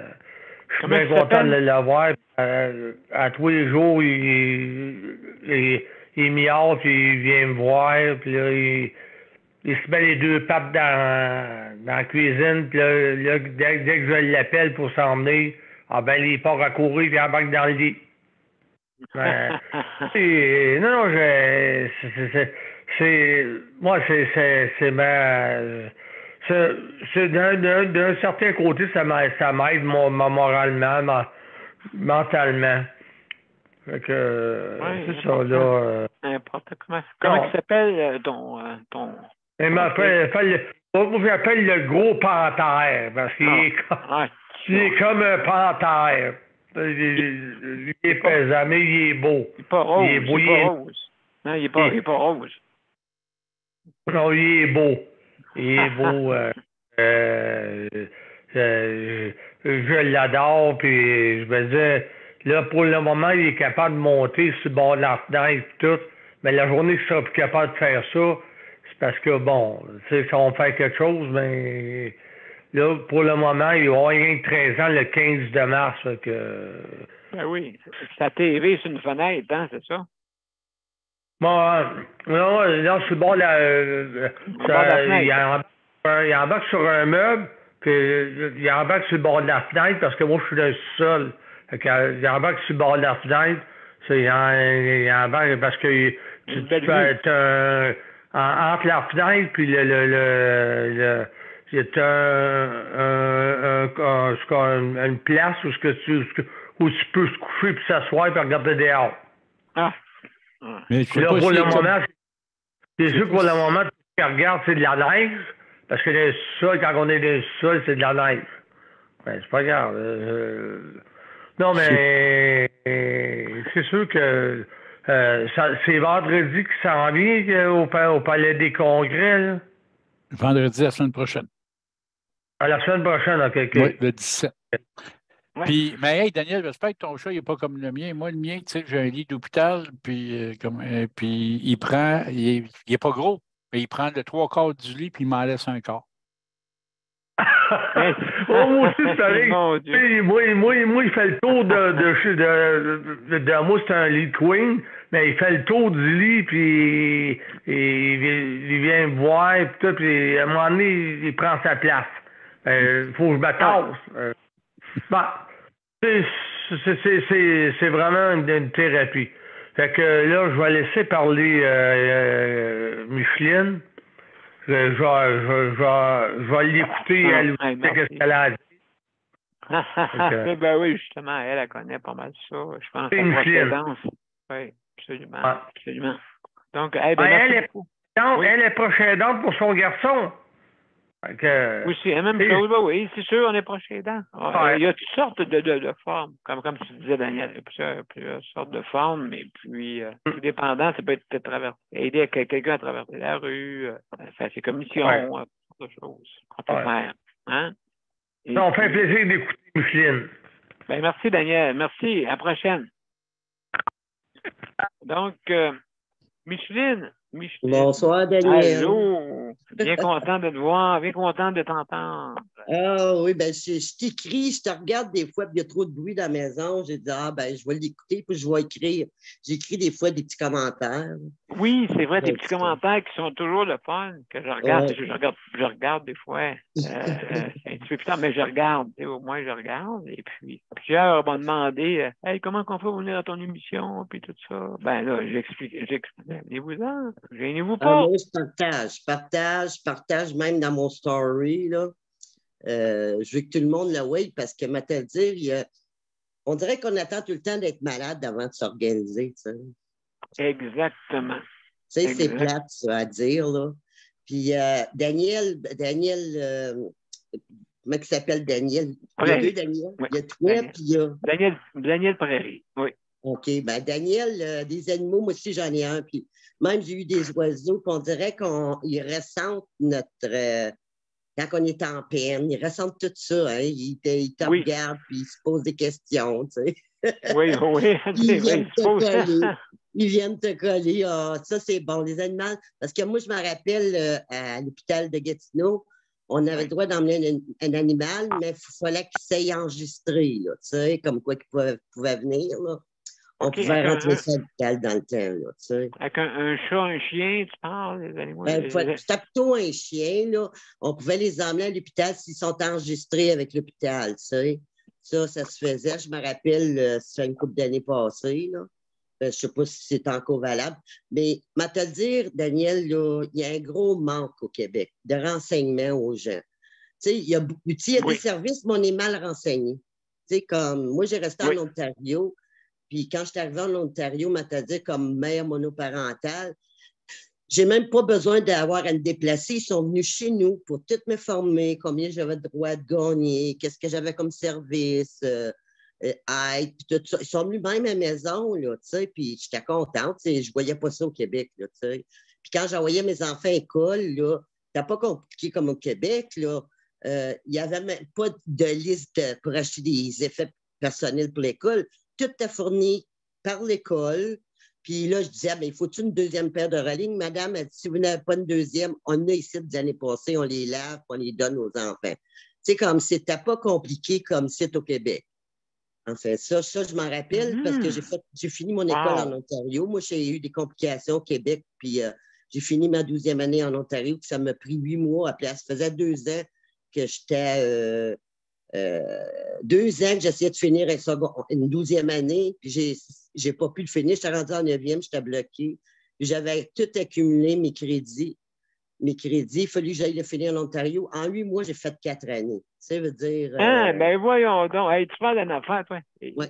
suis bien content de l'avoir. À tous les jours, il miaule, puis il vient me voir. Puis là, il se met les deux pattes dans la cuisine. Puis là, dès que je l'appelle pour s'emmener, il part à courir, puis il embarque dans le lit. C'est d'un certain côté, ça m'aide moralement, mentalement. Fait que, c'est ça, là. N'importe comment il s'appelle ton... J'appelle le gros panthère, parce qu'il est comme un panthère. Il est pesant, mais il est beau. Il n'est pas rose. Il est beau, il est rose. Non, il n'est pas rose. Non, il est beau. Il est beau. Je l'adore, puis je me disais, là, pour le moment, il est capable de monter sur le bord de la fenêtre et tout, mais la journée qu'il sera plus capable de faire ça, c'est parce que, bon, tu sais, ça va faire quelque chose, mais là, pour le moment, il va avoir rien que 13 ans le 15 de mars, fait que... Ben oui, sa TV sur une fenêtre, hein, c'est ça? Bon, non, là, sur le bord de la... il embarque sur un meuble, puis il embarque sur le bord de la fenêtre, parce que moi, je suis dans le sol. Il embarque sur le bord de la fenêtre, il embarque parce que tu fais entre la fenêtre, puis il y a une place où tu peux se coucher puis s'asseoir et regarder dehors. Mais là, pour le moment, c'est sûr que pour le moment, tu regardes, c'est de la neige, parce que le sol, quand on est dans le sol, c'est de la neige. Ben, c'est pas grave. Non, mais c'est sûr que c'est vendredi que ça en vient au Palais des Congrès, là. Vendredi, la semaine prochaine. La semaine prochaine, OK. Oui, le 17. Puis, mais hey, Daniel, j'espère que ton chat n'est pas comme le mien. Moi, le mien, tu sais, j'ai un lit d'hôpital, puis il prend, il est pas gros. Mais il prend le 3/4 du lit puis il m'en laisse un quart. Moi aussi, c'est pareil. Moi, il fait le tour de moi, c'est un lit queen, mais il fait le tour du lit, puis il vient me voir, puis tout, puis à un moment donné, il prend sa place. Il faut que je me tasse. C'est vraiment une thérapie. Fait que là, je vais laisser parler Micheline. Je vais l'écouter, elle qu'est-ce qu'elle a dit. Ben oui, justement, elle connaît pas mal ça. Je pense que la précédence. Oui, absolument. Ouais. Absolument. Donc, elle est proche aidante pour son garçon. Oui, c'est la même chose. Oui, c'est sûr, on est proche aidant. Il y a toutes sortes de formes, comme tu disais, Daniel. Il y a plusieurs sortes de formes, mais puis, tout dépendant, ça peut être aider quelqu'un à traverser la rue, faire ses commissions, toutes sortes de choses. On peut faire. Hein? Ça me fait plaisir d'écouter Micheline. Ben, merci, Daniel. Merci. À la prochaine. Donc, Micheline. Bonsoir, Daniel. Allô. Bien content de te voir, bien content de t'entendre. Ah oui, ben je t'écris, je te regarde des fois, puis il y a trop de bruit dans la maison. J'ai dit, je vais l'écouter, puis je vais écrire. J'écris des fois des petits commentaires. Oui, c'est vrai, des petits commentaires qui sont toujours le fun, que je regarde. Ouais. Je regarde des fois. Un petit peu plus tard, mais je regarde. Au moins, je regarde. Et puis, plusieurs m'ont demandé hey, comment qu'on fait pour venir à ton émission, puis tout ça. Ben là, j'explique. Venez-vous-en. Gênez-vous pas. Moi, je partage même dans mon story, là. Je veux que tout le monde le voie parce que, ma te dire, on dirait qu'on attend tout le temps d'être malade avant de s'organiser. Tu sais. Exactement. Tu sais, c'est plate, ça, à dire. Là. Puis, Daniel, comment il s'appelle Daniel? Il y a deux Daniel. Oui. Il y a toi, puis il y a. Daniel Prairie, oui. OK. Ben, Daniel, des animaux, moi aussi, j'en ai un. Puis, même, j'ai eu des oiseaux, puis on dirait qu'ils ressentent notre. Quand on est en peine, ils ressentent tout ça. Hein? Ils te regardent puis ils se posent des questions. Tu sais. Oui. Ils viennent te coller. Ah, ça, c'est bon, les animaux. Parce que moi, je me rappelle à l'hôpital de Gatineau, on avait le droit d'emmener un animal, mais il fallait qu'il s'aille enregistré, là, tu sais, comme quoi qu'il pouvait venir. Là. On pouvait rentrer ça à l'hôpital dans le temps. Là, tu sais. Avec un chat, un chien, tu parles, les animaux? C'était plutôt un chien. Là. On pouvait les emmener à l'hôpital s'ils sont enregistrés avec l'hôpital. Tu sais. Ça se faisait. Je me rappelle, ça fait une couple d'années passées. Là. Je ne sais pas si c'est encore valable. Mais, à te dire, Daniel, il y a un gros manque au Québec de renseignements aux gens. Tu sais, il y a des services, mais on est mal renseignés. Tu sais, comme moi, j'ai resté en Ontario. Puis quand je suis arrivée en Ontario, c'est-à-dire comme mère monoparentale, j'ai même pas besoin d'avoir à me déplacer. Ils sont venus chez nous pour tout me former, combien j'avais le droit de gagner, qu'est-ce que j'avais comme service, aide, puis tout ça. Ils sont venus même à la maison, là, tu sais, puis j'étais contente. Je voyais pas ça au Québec, là, tu sais. Puis quand j'envoyais mes enfants à l'école, là, c'était pas compliqué comme au Québec, là. Il n'y avait même pas de liste pour acheter des effets personnels pour l'école. Tout est fourni par l'école. Puis là, je disais, il faut-tu une deuxième paire de reliques? Madame, elle dit, si vous n'avez pas une deuxième, on a ici des années passées, on les lave, on les donne aux enfants. Tu sais, comme c'était pas compliqué comme c'est au Québec. En fait, ça je m'en rappelle parce que j'ai fini mon école en Ontario. Moi, j'ai eu des complications au Québec, puis j'ai fini ma 12e année en Ontario, puis ça m'a pris 8 mois à place. Ça faisait 2 ans que j'étais... 2 ans que j'essayais de finir une 12e année, puis j'ai pas pu le finir. J'étais rendue en 9e, j'étais bloquée. J'avais tout accumulé, mes crédits. Il fallu que j'aille le finir en Ontario. En 8 mois, j'ai fait 4 années. Ça veut dire... ben voyons donc. Hey, tu parles d'une affaire, toi. Oui.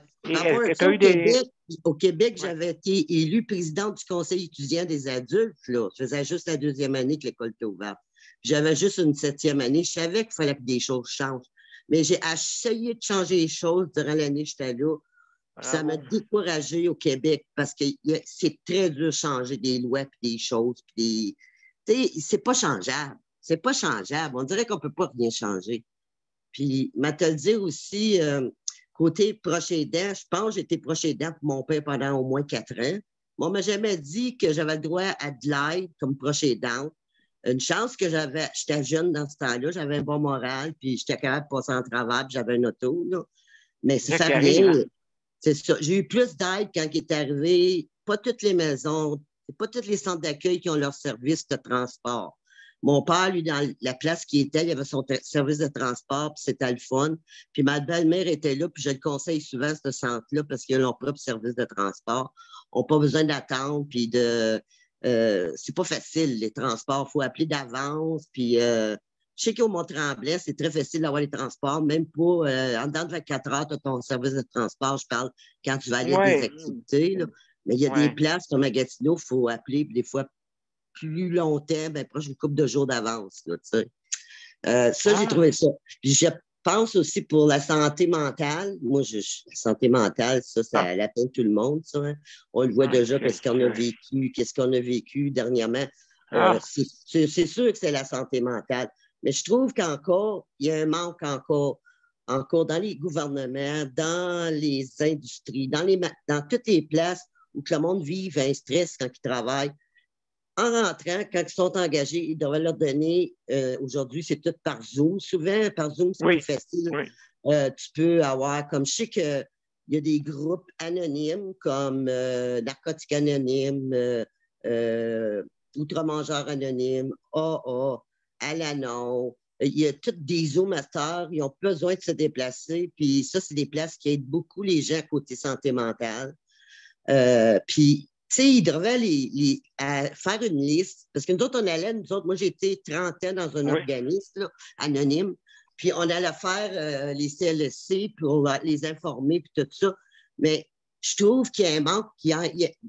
Au Québec, j'avais été élue présidente du Conseil étudiant des adultes. Là. Je faisais juste la 2e année que l'école était ouverte. J'avais juste une 7e année. Je savais qu'il fallait que des choses changent. Mais j'ai essayé de changer les choses durant l'année que j'étais là. Ça m'a découragée au Québec parce que c'est très dur de changer des lois et des choses. C'est pas changeable. C'est pas changeable. On dirait qu'on peut pas rien changer. Puis, te le dire aussi, côté proche aidant, je pense que j'ai été proche aidant pour mon père pendant au moins 4 ans. On m'a jamais dit que j'avais le droit à de l'aide comme proche aidante. Une chance que j'étais jeune dans ce temps-là, j'avais un bon moral, puis j'étais capable de passer en travail, puis j'avais une auto, là. Mais ça fait rien. Hein? C'est ça. J'ai eu plus d'aide quand il est arrivé. Pas toutes les maisons, pas tous les centres d'accueil qui ont leur service de transport. Mon père, lui, dans la place qui était, il avait son service de transport, puis c'était le fun. Puis ma belle-mère était là, puis je le conseille souvent, ce centre-là, parce qu'ils ont leur propre service de transport. Ils n'ont pas besoin d'attendre, puis c'est pas facile, les transports. Il faut appeler d'avance, puis je sais qu'au Mont-Tremblant, c'est très facile d'avoir les transports, même pas en dedans de 24 heures, tu as ton service de transport, je parle quand tu vas aller à des activités, là. Mais il y a des places comme à Gatineau, il faut appeler, puis des fois plus longtemps, ben, proche d'une couple de jours d'avance. Là, ça, j'ai trouvé ça. Puis je pense aussi pour la santé mentale. Moi, la santé mentale, ça atteint tout le monde, ça. Hein. On le voit déjà, qu'est-ce qu'on a vécu dernièrement. C'est sûr que c'est la santé mentale. Mais je trouve qu'encore, il y a un manque encore dans les gouvernements, dans les industries, dans toutes les places où que le monde vive un stress quand il travaille. En rentrant, quand ils sont engagés, ils devraient leur donner, aujourd'hui, c'est tout par Zoom. Souvent, par Zoom, c'est plus facile. Oui. Tu peux avoir, comme je sais qu'il y a des groupes anonymes comme Narcotiques Anonymes, Outre-Mangeurs Anonymes, AA, Alanon. Il y a tous des Zoom-masters, ils ont besoin de se déplacer. Puis ça, c'est des places qui aident beaucoup les gens côté santé mentale. Puis, tu sais, ils devraient faire une liste. Parce que nous autres, moi, j'ai été 30 ans dans un organisme là, anonyme. Puis, on allait faire les CLSC pour les informer, puis tout ça. Mais je trouve qu'il y a un manque.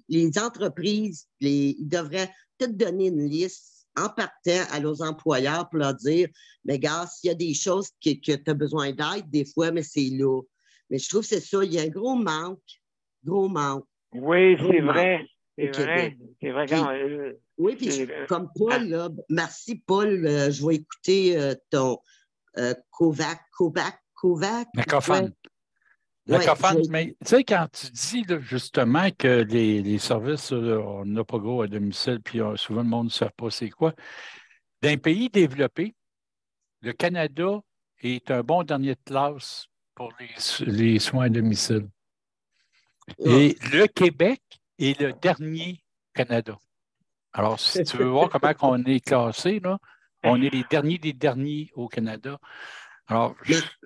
Les entreprises, ils devraient peut-être donner une liste en partant à leurs employeurs pour leur dire, mais gars, s'il y a des choses que tu as besoin d'aide, des fois, mais c'est là. Mais je trouve que c'est ça. Il y a un gros manque. Oui, c'est vrai. C'est vrai. C'est vrai. Oui, puis comme Paul, là, merci Paul, je vais écouter ton Kovac. La COFAN. La COFAN, mais tu sais, quand tu dis là, justement que les services, on n'a pas gros à domicile, puis souvent le monde ne sait pas c'est quoi. Dans un pays développé, le Canada est un bon dernier de classe pour les soins à domicile. Et le Québec est le dernier Canada. Alors, si tu veux voir comment on est classé, là, on est les derniers des derniers au Canada. Alors,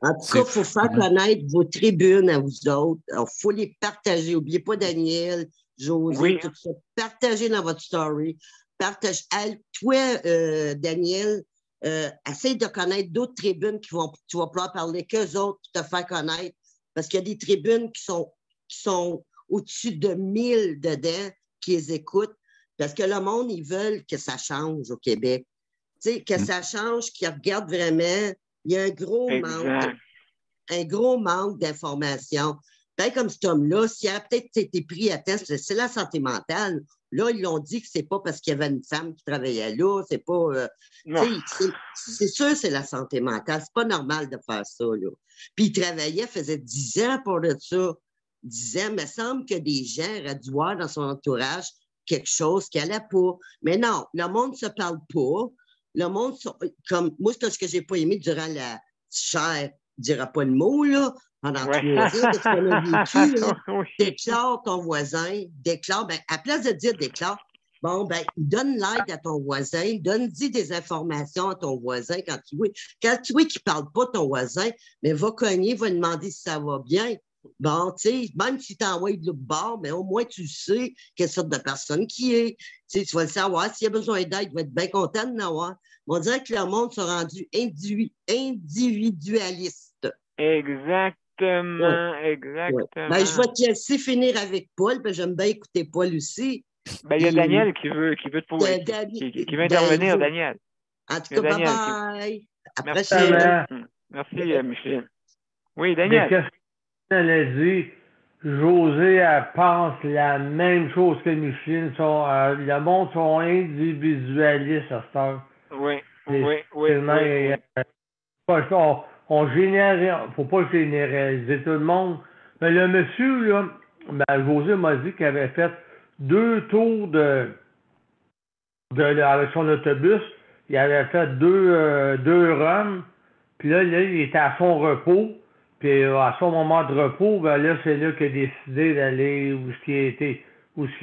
en tout cas, il faut faire connaître vos tribunes à vous autres. Il faut les partager. N'oubliez pas Daniel, José, tout ça. Partagez dans votre story. Toi, Daniel, essaye de connaître d'autres tribunes tu vas pouvoir parler qu'eux autres pour te faire connaître. Parce qu'il y a des tribunes qui sont au-dessus de 1000 dedans qui les écoutent. Parce que le monde, ils veulent que ça change au Québec. Tu sais, que ça change, qu'ils regardent vraiment. Il y a un gros manque d'informations. Peut-être comme cet homme-là, s'il a peut-être été pris à test, c'est la santé mentale. Là, ils l'ont dit que c'est pas parce qu'il y avait une femme qui travaillait là, c'est pas... c'est sûr c'est la santé mentale. C'est pas normal de faire ça, là. Puis il travaillait, faisait 10 ans pour ça. 10 ans, mais il semble que des gens auraient dû voir dans son entourage quelque chose qui n'allait pas. Mais non, le monde ne se parle pas. Le monde, comme moi, c'est ce que j'ai pas aimé durant la chaire, je dirais pas le mot, là, pendant 3 ans, qu'est-ce qu'on a vécu, là? Déclare ton voisin, à place de dire déclare, donne l'aide à ton voisin, donne-y des informations à ton voisin quand tu vois qu'il ne parle pas ton voisin, mais va cogner, va demander si ça va bien. Bon, tu sais, même si tu envoies de l'autre bord, mais au moins tu sais quelle sorte de personne qui est. Tu sais, tu vas le savoir. S'il y a besoin d'aide, il va être bien content de l'avoir. On dirait que le monde s'est rendu individualiste. Exactement. Ben, je vais te laisser finir avec Paul, parce que j'aime bien écouter Paul aussi. Ben, il y a Daniel qui veut te poser, qui veut intervenir, Daniel. En tout cas, bye-bye. Merci, Micheline. Oui, Elle Daniel. a dit, José, elle pense la même chose que Micheline. Le monde sont individualistes à cette heure. Oui. On généralise, faut pas généraliser tout le monde. Mais le monsieur, là, José m'a dit qu'il avait fait 2 tours avec son autobus. il avait fait deux runs, puis là, il était à son repos, puis à son moment de repos, ben là, c'est là qu'il a décidé d'aller où ce qui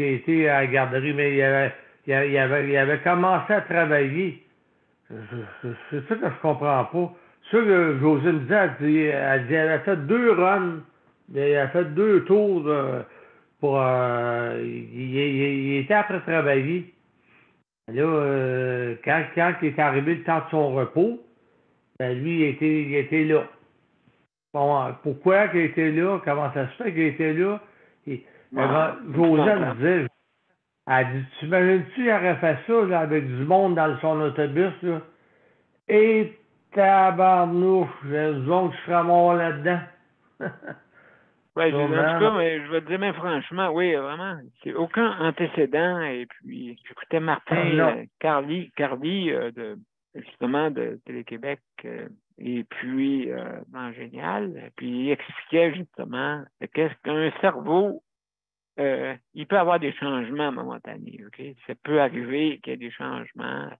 a été à la garderie, mais il avait commencé à travailler. C'est ça que je comprends pas. C'est ça que José me disait, elle dit, elle a fait 2 runs, elle a fait 2 tours pour... il était après travailler. Là, quand il est arrivé le temps de son repos, ben lui, il était là. Bon, pourquoi qu'il était là? Comment ça se fait qu'il était là? José me disait, elle dit, t'imagines-tu, il aurait fait ça là, avec du monde dans son autobus, là? Et tabarnouche, donc je serais mort là-dedans. Oui, en tout cas, mais je vais te dire, mais franchement, oui, vraiment, c'est aucun antécédent. Et puis, j'écoutais Martin Carly justement, de Télé-Québec, et puis, dans Génial, puis il expliquait justement qu'est-ce qu'un cerveau, il peut avoir des changements momentanés, OK? Ça peut arriver qu'il y ait des changements,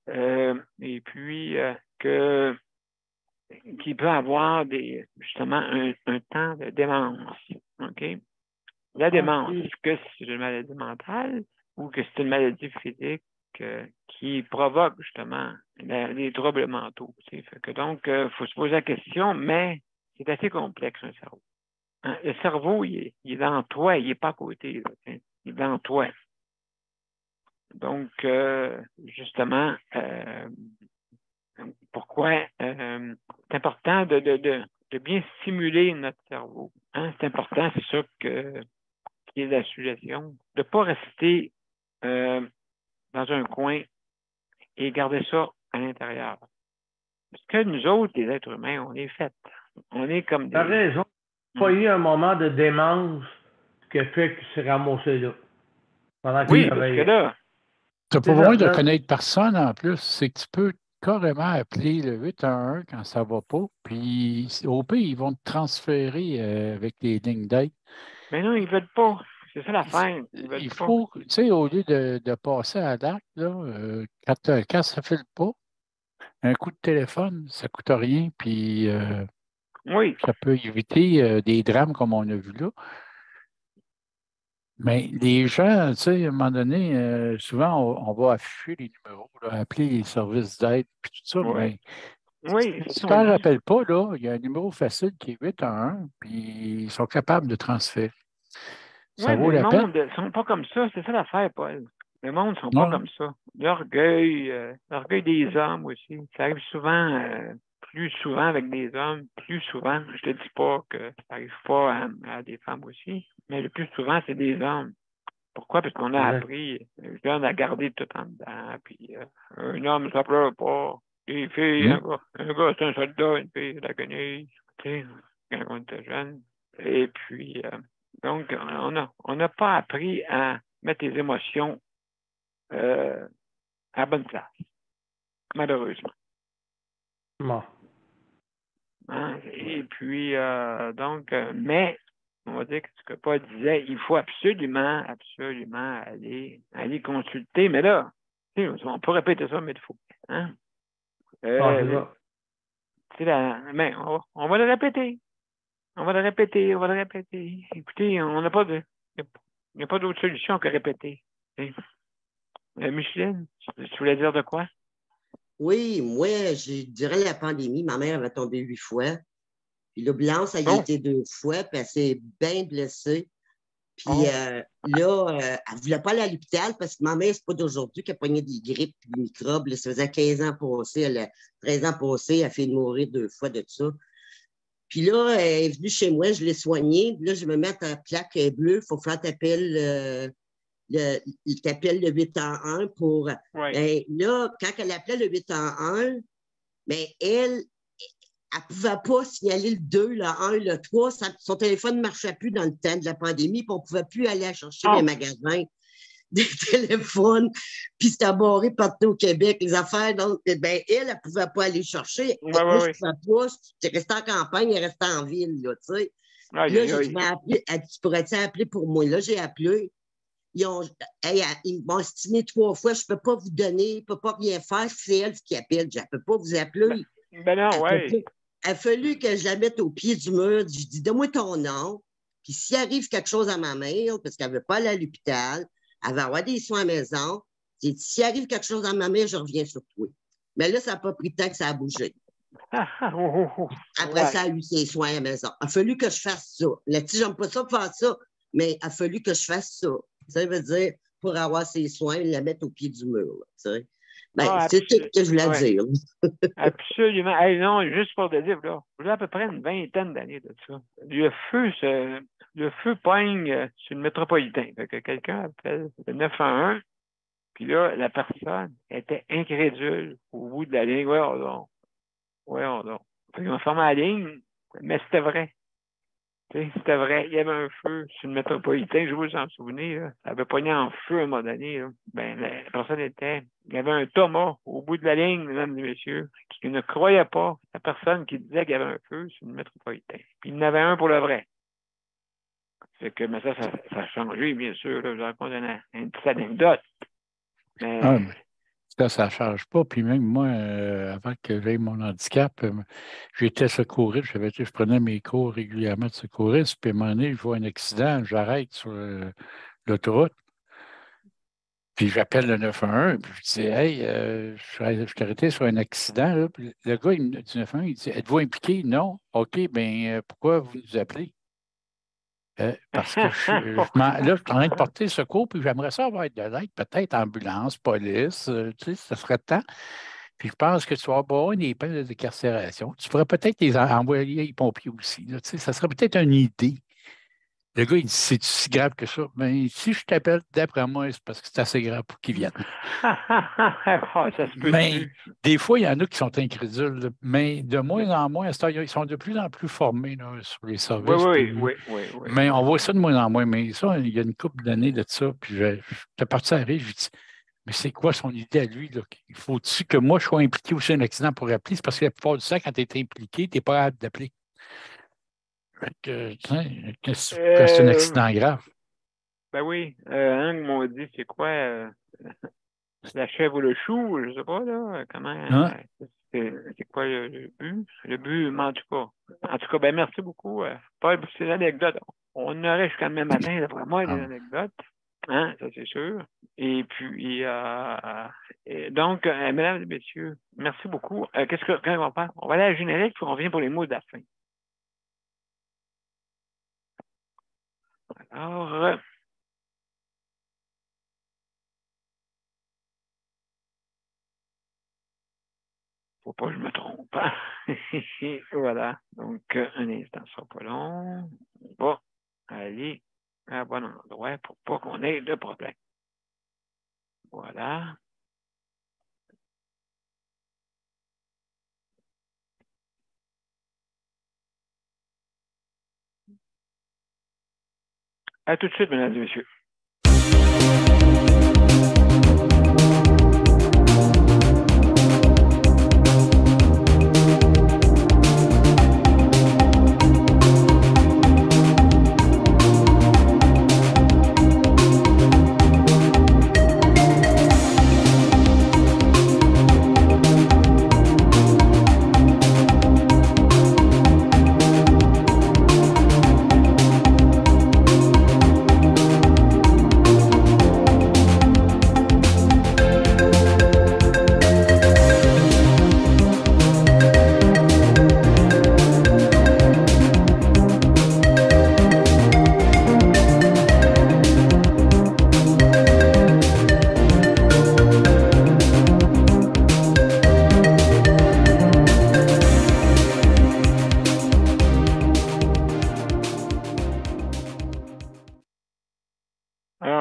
et puis qu'il peut avoir justement un temps de démence, OK? La démence, est-ce que c'est une maladie mentale ou que c'est une maladie physique qui provoque justement les troubles mentaux? Fait que donc, il faut se poser la question, mais c'est assez complexe, un cerveau. Hein? Le cerveau, il est dans toi, il n'est pas à côté. Là, il est dans toi. Donc, justement, pourquoi c'est important de bien stimuler notre cerveau. Hein? C'est important, c'est ça qu'il y ait la suggestion, de ne pas rester dans un coin et garder ça à l'intérieur. Parce que nous autres, les êtres humains, on est faits. On est comme des... T'as raison. Il n'y a pas eu un moment de démence qui a fait qu'il s'est ramassé là. Parce que là... Tu n'as pas besoin de connaître personne en plus. C'est que tu peux carrément appeler le 811 quand ça ne va pas. Puis au pire, ils vont te transférer avec les lignes d'aide. Mais non, ils ne veulent pas. C'est ça la fin. Il faut, tu sais, au lieu de passer à l'acte, quand ça ne file pas, un coup de téléphone, ça ne coûte rien. Puis ça peut éviter des drames comme on a vu là. Mais les gens, tu sais, à un moment donné, souvent, on va afficher les numéros, là, appeler les services d'aide, puis tout ça, mais si tu ne te rappelles pas, là, il y a un numéro facile qui est 811, puis ils sont capables de transférer. Ça vaut la peine. Le monde ne sont pas comme ça, c'est ça l'affaire, Paul. Le monde ne sont pas comme ça. L'orgueil des hommes aussi, ça arrive souvent... plus souvent avec des hommes, plus souvent. Je ne te dis pas que ça n'arrive pas à des femmes aussi, mais le plus souvent, c'est des hommes. Pourquoi? Parce qu'on a appris les jeunes à garder tout en dedans. Puis un homme, ça ne pleure pas. Les filles, un gars, c'est un soldat, une fille, c'est la guenille. Tu sais, quand on était jeune. Et puis, donc, on n'a pas appris à mettre les émotions à bonne place, malheureusement. Bon. Hein? Et puis, donc, mais, on va dire que ce que Paul disait, il faut absolument aller consulter. Mais là, on peut répéter ça, mais il faut. Hein? Mais on va le répéter. On va le répéter. Écoutez, on n'a pas il n'y a pas d'autre solution que répéter. Micheline, tu voulais dire de quoi? Oui, moi, durant la pandémie, ma mère avait tombé 8 fois. Puis l'ambulance a été 2 fois, puis elle s'est bien blessée. Puis là, elle ne voulait pas aller à l'hôpital parce que ma mère, c'est pas d'aujourd'hui qu'elle pognait des grippes et des microbes. Là, ça faisait 15 ans passés, elle a 13 ans passés, elle a fait mourir 2 fois de ça. Puis là, elle est venue chez moi, je l'ai soignée. Puis là, je me mets à la plaque bleue, il faut faire t'appeler il t'appelle le 811 pour... Ben, là, quand elle appelait le 811, ben, elle ne pouvait pas signaler le 2, le 1, le 3. Son téléphone ne marchait plus dans le temps de la pandémie, puis on ne pouvait plus aller chercher les magasins des téléphones, puis c'était barré partout au Québec, les affaires. Donc, ben, elle ne pouvait pas aller chercher. Moi, je ne pouvais pas. Tu restais en campagne, elle restait en ville, là, tu sais. Là, je m'ai appelé. Elle dit, pourrais-tu appeler pour moi? Là, j'ai appelé. ils m'ont estimé 3 fois, je ne peux pas vous donner, je ne peux pas rien faire, c'est elle qui appelle, je ne peux pas vous appeler. Ben non, oui. Il a fallu que je la mette au pied du mur. Je dis, donne-moi ton nom. Puis s'il arrive quelque chose à ma mère, parce qu'elle ne veut pas aller à l'hôpital, elle va avoir des soins à la maison. J'ai dit, s'il arrive quelque chose à ma mère, je reviens sur toi. Mais là, ça n'a pas pris de temps que ça a bougé. Après ça, elle a eu ses soins à la maison. Il a fallu que je fasse ça. Là, tu j'aime pas ça faire ça, mais il a fallu que je fasse ça. Ça veut dire, pour avoir ses soins, la mettre au pied du mur. Là, c'est tout ce que je voulais dire. Absolument. Hey, non, juste pour te dire, là, j'ai à peu près une vingtaine d'années de ça. Le feu pogne sur le métropolitain. Fait que quelqu'un appelle le 911, puis là, la personne était incrédule au bout de la ligne. Voyons donc. Ils ont fermé la ligne, mais c'était vrai. C'était vrai. Il y avait un feu sur le métropolitain, je vous en souvenez. Là. Ça avait pogné en feu à un moment donné. Là. Ben, la personne il y avait un Thomas au bout de la ligne, mesdames et messieurs, qui ne croyait pas la personne qui disait qu'il y avait un feu sur le métropolitain. Puis il y en avait un pour le vrai. Fait que, mais ça a changé, bien sûr. Là. Je vous raconte une petite anecdote. Mais... Ça ne change pas. Puis même moi, avant que j'aie mon handicap, j'étais secouriste. Je prenais mes cours régulièrement de secouriste. Puis à un moment donné, je vois un accident, j'arrête sur l'autoroute. Puis j'appelle le 911. Puis je dis, hey, je suis arrêté sur un accident. Là. Puis le gars du 911, il dit, êtes-vous impliqué? Non. OK, bien, pourquoi vous nous appelez? Parce que là, je suis en train de porter secours, puis j'aimerais ça avoir de l'aide, peut-être ambulance, police, tu sais, ça serait temps. Puis je pense que tu vas avoir des peines de décarcération. Tu pourrais peut-être les envoyer les pompiers aussi. Là, tu sais, ça serait peut-être une idée. Le gars, il dit, c'est si grave que ça? Bien, si je t'appelle, d'après moi, c'est parce que c'est assez grave pour qu'ils viennent. Ça se peut. Mais des fois, il y en a qui sont incrédules. Mais de moins en moins, ils sont de plus en plus formés là, sur les services. Oui. Mais on voit ça de moins en moins. Mais ça, il y a une couple d'années de ça. Puis j'étais parti à rire, je lui dis, mais c'est quoi son idée à lui? Là? Il faut-tu que moi, je sois impliqué aussi dans un accident pour appeler? C'est parce que la plupart du temps, quand tu es impliqué, tu n'es pas hâte d'appeler. C'est un accident grave. Ben oui. Ils m'ont dit, c'est quoi la chèvre ou le chou? Je ne sais pas, là. Comment. C'est quoi le but? Le but, mais en tout cas, ben merci beaucoup. Paul, pour ces anecdotes. On aurait jusqu'à demain matin, d'après moi, des anecdotes. Hein, ça, c'est sûr. Et puis, donc, mesdames et messieurs, merci beaucoup. Qu'est-ce qu'on va faire? On va aller à la générique, puis on revient pour les mots de la fin. Alors, faut pas que je me trompe. Voilà. Donc, un instant, ça sera pas long. On va aller à un bon endroit pour pas qu'on ait de problème. Voilà. À tout de suite, mesdames et messieurs.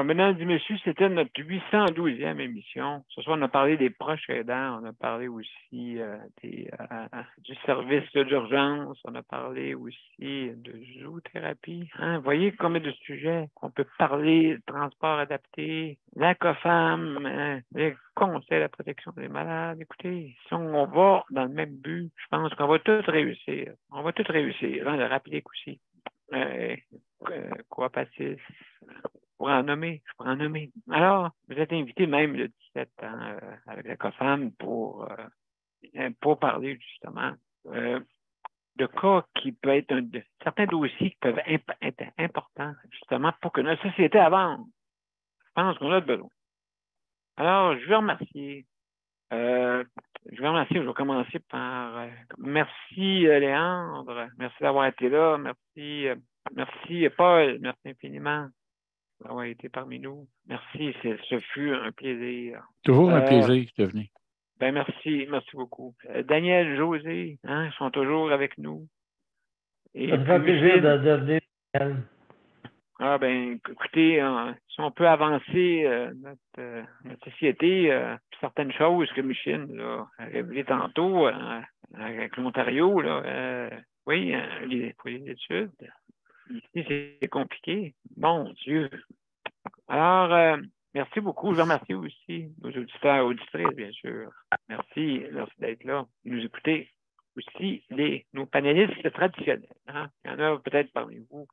Mesdames et messieurs, c'était notre 812e émission. Ce soir, on a parlé des proches aidants, on a parlé aussi du service d'urgence, on a parlé aussi de zoothérapie. Hein? Vous voyez combien de sujets qu'on peut parler, transport adapté, la COFAM, les conseils de la protection des malades. Écoutez, si on va dans le même but, je pense qu'on va tout réussir. On va tout réussir. Hein, le rapide aussi. Coapatis. pourrais en nommer. Alors, vous êtes invité même le 17 avec la COFAM pour parler justement de cas qui peuvent être certains dossiers qui peuvent être importants justement pour que notre société avance. Je pense qu'on a besoin. Alors, je vais remercier. Je vais commencer par merci Léandre, merci d'avoir été là, merci Paul, merci infiniment d'avoir été parmi nous. Merci, ce fut un plaisir. Toujours un plaisir de venir. Ben merci beaucoup. Daniel, José, ils sont toujours avec nous. Et ça me fait plaisir de venir. Ah ben, écoutez, si on peut avancer notre société, certaines choses que Michel a révélées tantôt avec l'Ontario, oui, pour les études. Ici, c'est compliqué. Mon Dieu. Alors, merci beaucoup. Je remercie aussi nos auditeurs et auditrices, bien sûr. Merci d'être là et nous écouter. Aussi nos panélistes traditionnels. Hein? Il y en a peut-être parmi vous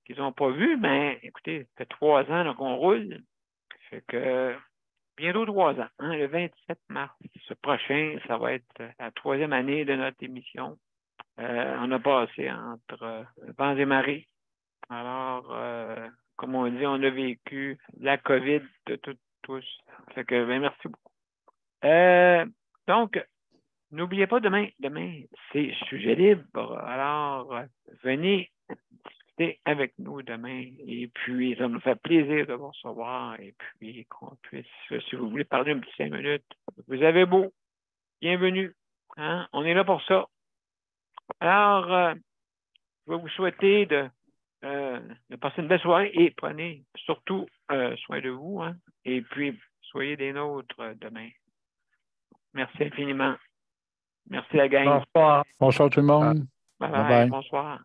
qui n'ont pas vu, mais écoutez, ça fait 3 ans qu'on roule. Ça fait que bientôt 3 ans. Hein? Le 27 mars, ce prochain, ça va être la 3e année de notre émission. On a passé entre vents et marées. Alors, comme on dit, on a vécu la COVID de tous. Ça fait que, merci beaucoup. Donc, n'oubliez pas, demain, c'est sujet libre. Alors, venez discuter avec nous demain. Et puis, ça nous fait plaisir de vous recevoir. Et puis, qu'on puisse, si vous voulez parler un petit 5 minutes, vous avez beau. Bienvenue. Hein? On est là pour ça. Alors, je vais vous souhaiter de passer une belle soirée et prenez surtout soin de vous. Hein? Et puis, soyez des nôtres demain. Merci infiniment. Merci la gang. Bonsoir. Bonsoir tout le monde. Bye bye. Bonsoir.